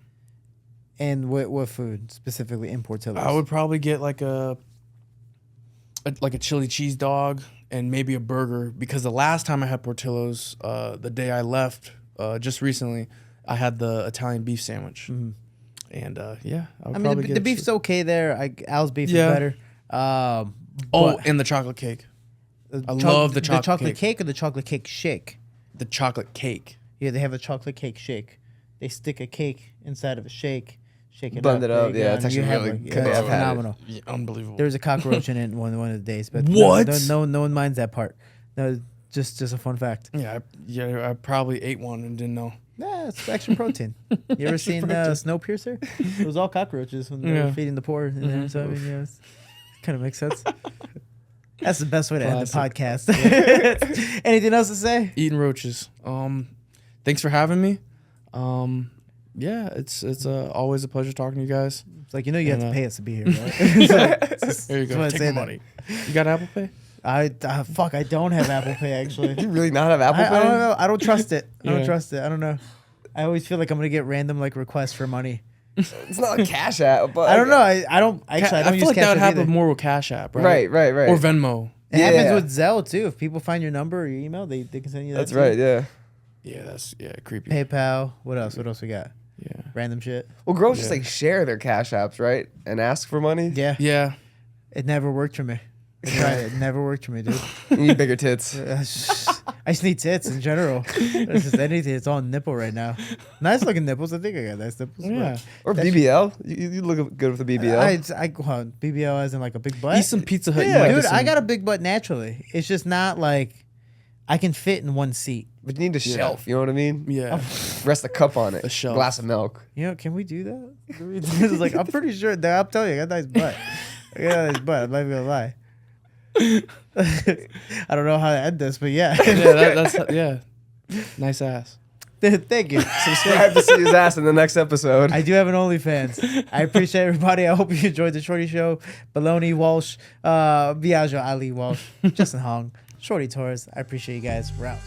B: And what food specifically in Portillo's?
C: I would probably get like a chili cheese dog and maybe a burger, because the last time I had Portillo's, the day I left, just recently, I had the Italian beef sandwich. And yeah, I would probably get
B: the beef's okay there. Al's beef
C: Yeah.
B: is better.
C: And the chocolate cake. I love the chocolate
B: cake or the chocolate cake shake.
C: The chocolate cake.
B: Yeah, they have a chocolate cake shake. They stick a cake inside of a shake, shake it
A: Blend
B: up.
A: it up,
B: there you
A: yeah,
B: go,
A: it's
B: and you
A: actually
B: have
A: really
B: one.
A: good.
B: Yeah, it's
A: I've had it.
B: phenomenal.
C: Yeah, unbelievable.
B: There was a cockroach in it one of the days, but
C: What?
B: No one minds that part. No, just a fun fact.
C: Yeah, I probably ate one and didn't know.
B: Yeah, it's extra protein. You ever seen Snowpiercer? It was all cockroaches when they were feeding the poor in there. So I mean, yeah, kind of makes sense. That's the best way to end the podcast. Anything else to say?
C: Eating roaches. Thanks for having me. Yeah, it's always a pleasure talking to you guys.
B: It's like, you have to pay us to be here, right?
C: There you go.
B: why I
C: Take
B: say
C: my
B: that.
C: money. You got Apple Pay?
B: I don't have Apple Pay actually.
A: You really not have Apple
B: I
A: Pay?
B: don't know. I don't trust it. I don't
C: Yeah.
B: trust it. I don't know. I always feel like I'm gonna get random like requests for money.
A: It's not a Cash App, but
B: I don't know. I don't actually. I don't
C: feel
B: use
C: like that would
B: Cash App
C: happen
B: either.
C: more with Cash App, right?
A: Right.
C: Or Venmo.
B: It
A: Yeah.
B: happens with Zelle too. If people find your number or your email, they can send you that.
A: That's
B: too.
A: right. Yeah.
C: Yeah, that's creepy.
B: PayPal. What else? What else we got?
C: Yeah.
B: Random shit.
A: Well, girls just
C: Yeah.
A: like share their Cash Apps, right, and ask for money.
B: Yeah.
C: Yeah.
B: It never worked for me. I tried it. It never worked for me, dude.
A: You need bigger tits.
B: I just need tits in general. It's just anything. It's all nipple right now. Nice looking nipples. I think I got nice nipples.
C: Yeah.
A: Or
B: That
A: BBL. You look good with the BBL.
B: I BBL as in like a big butt.
C: Eat some Pizza Hut.
A: Yeah.
C: you might
B: Dude,
C: get
B: I
C: some-
B: got a big butt naturally. It's just not like I can fit in one seat.
A: But you need a shelf. You know what I mean?
C: Yeah.
A: Rest a cup on it.
C: A shelf.
A: Glass of milk.
B: You know, can we do that? This is like, I'm pretty sure that I'm telling you, I got a nice butt. I got a nice butt. I'm not even gonna lie. I don't know how to end this, but yeah.
C: Yeah. Nice ass.
B: Thank you.
A: Subscribe to see his ass in the next episode.
B: I do have an OnlyFans. I appreciate everybody. I hope you enjoyed the Shorty Show. Baloney Walsh, Biaggio Ali Walsh, Justin Hong, Shorty Torres. I appreciate you guys. We're out.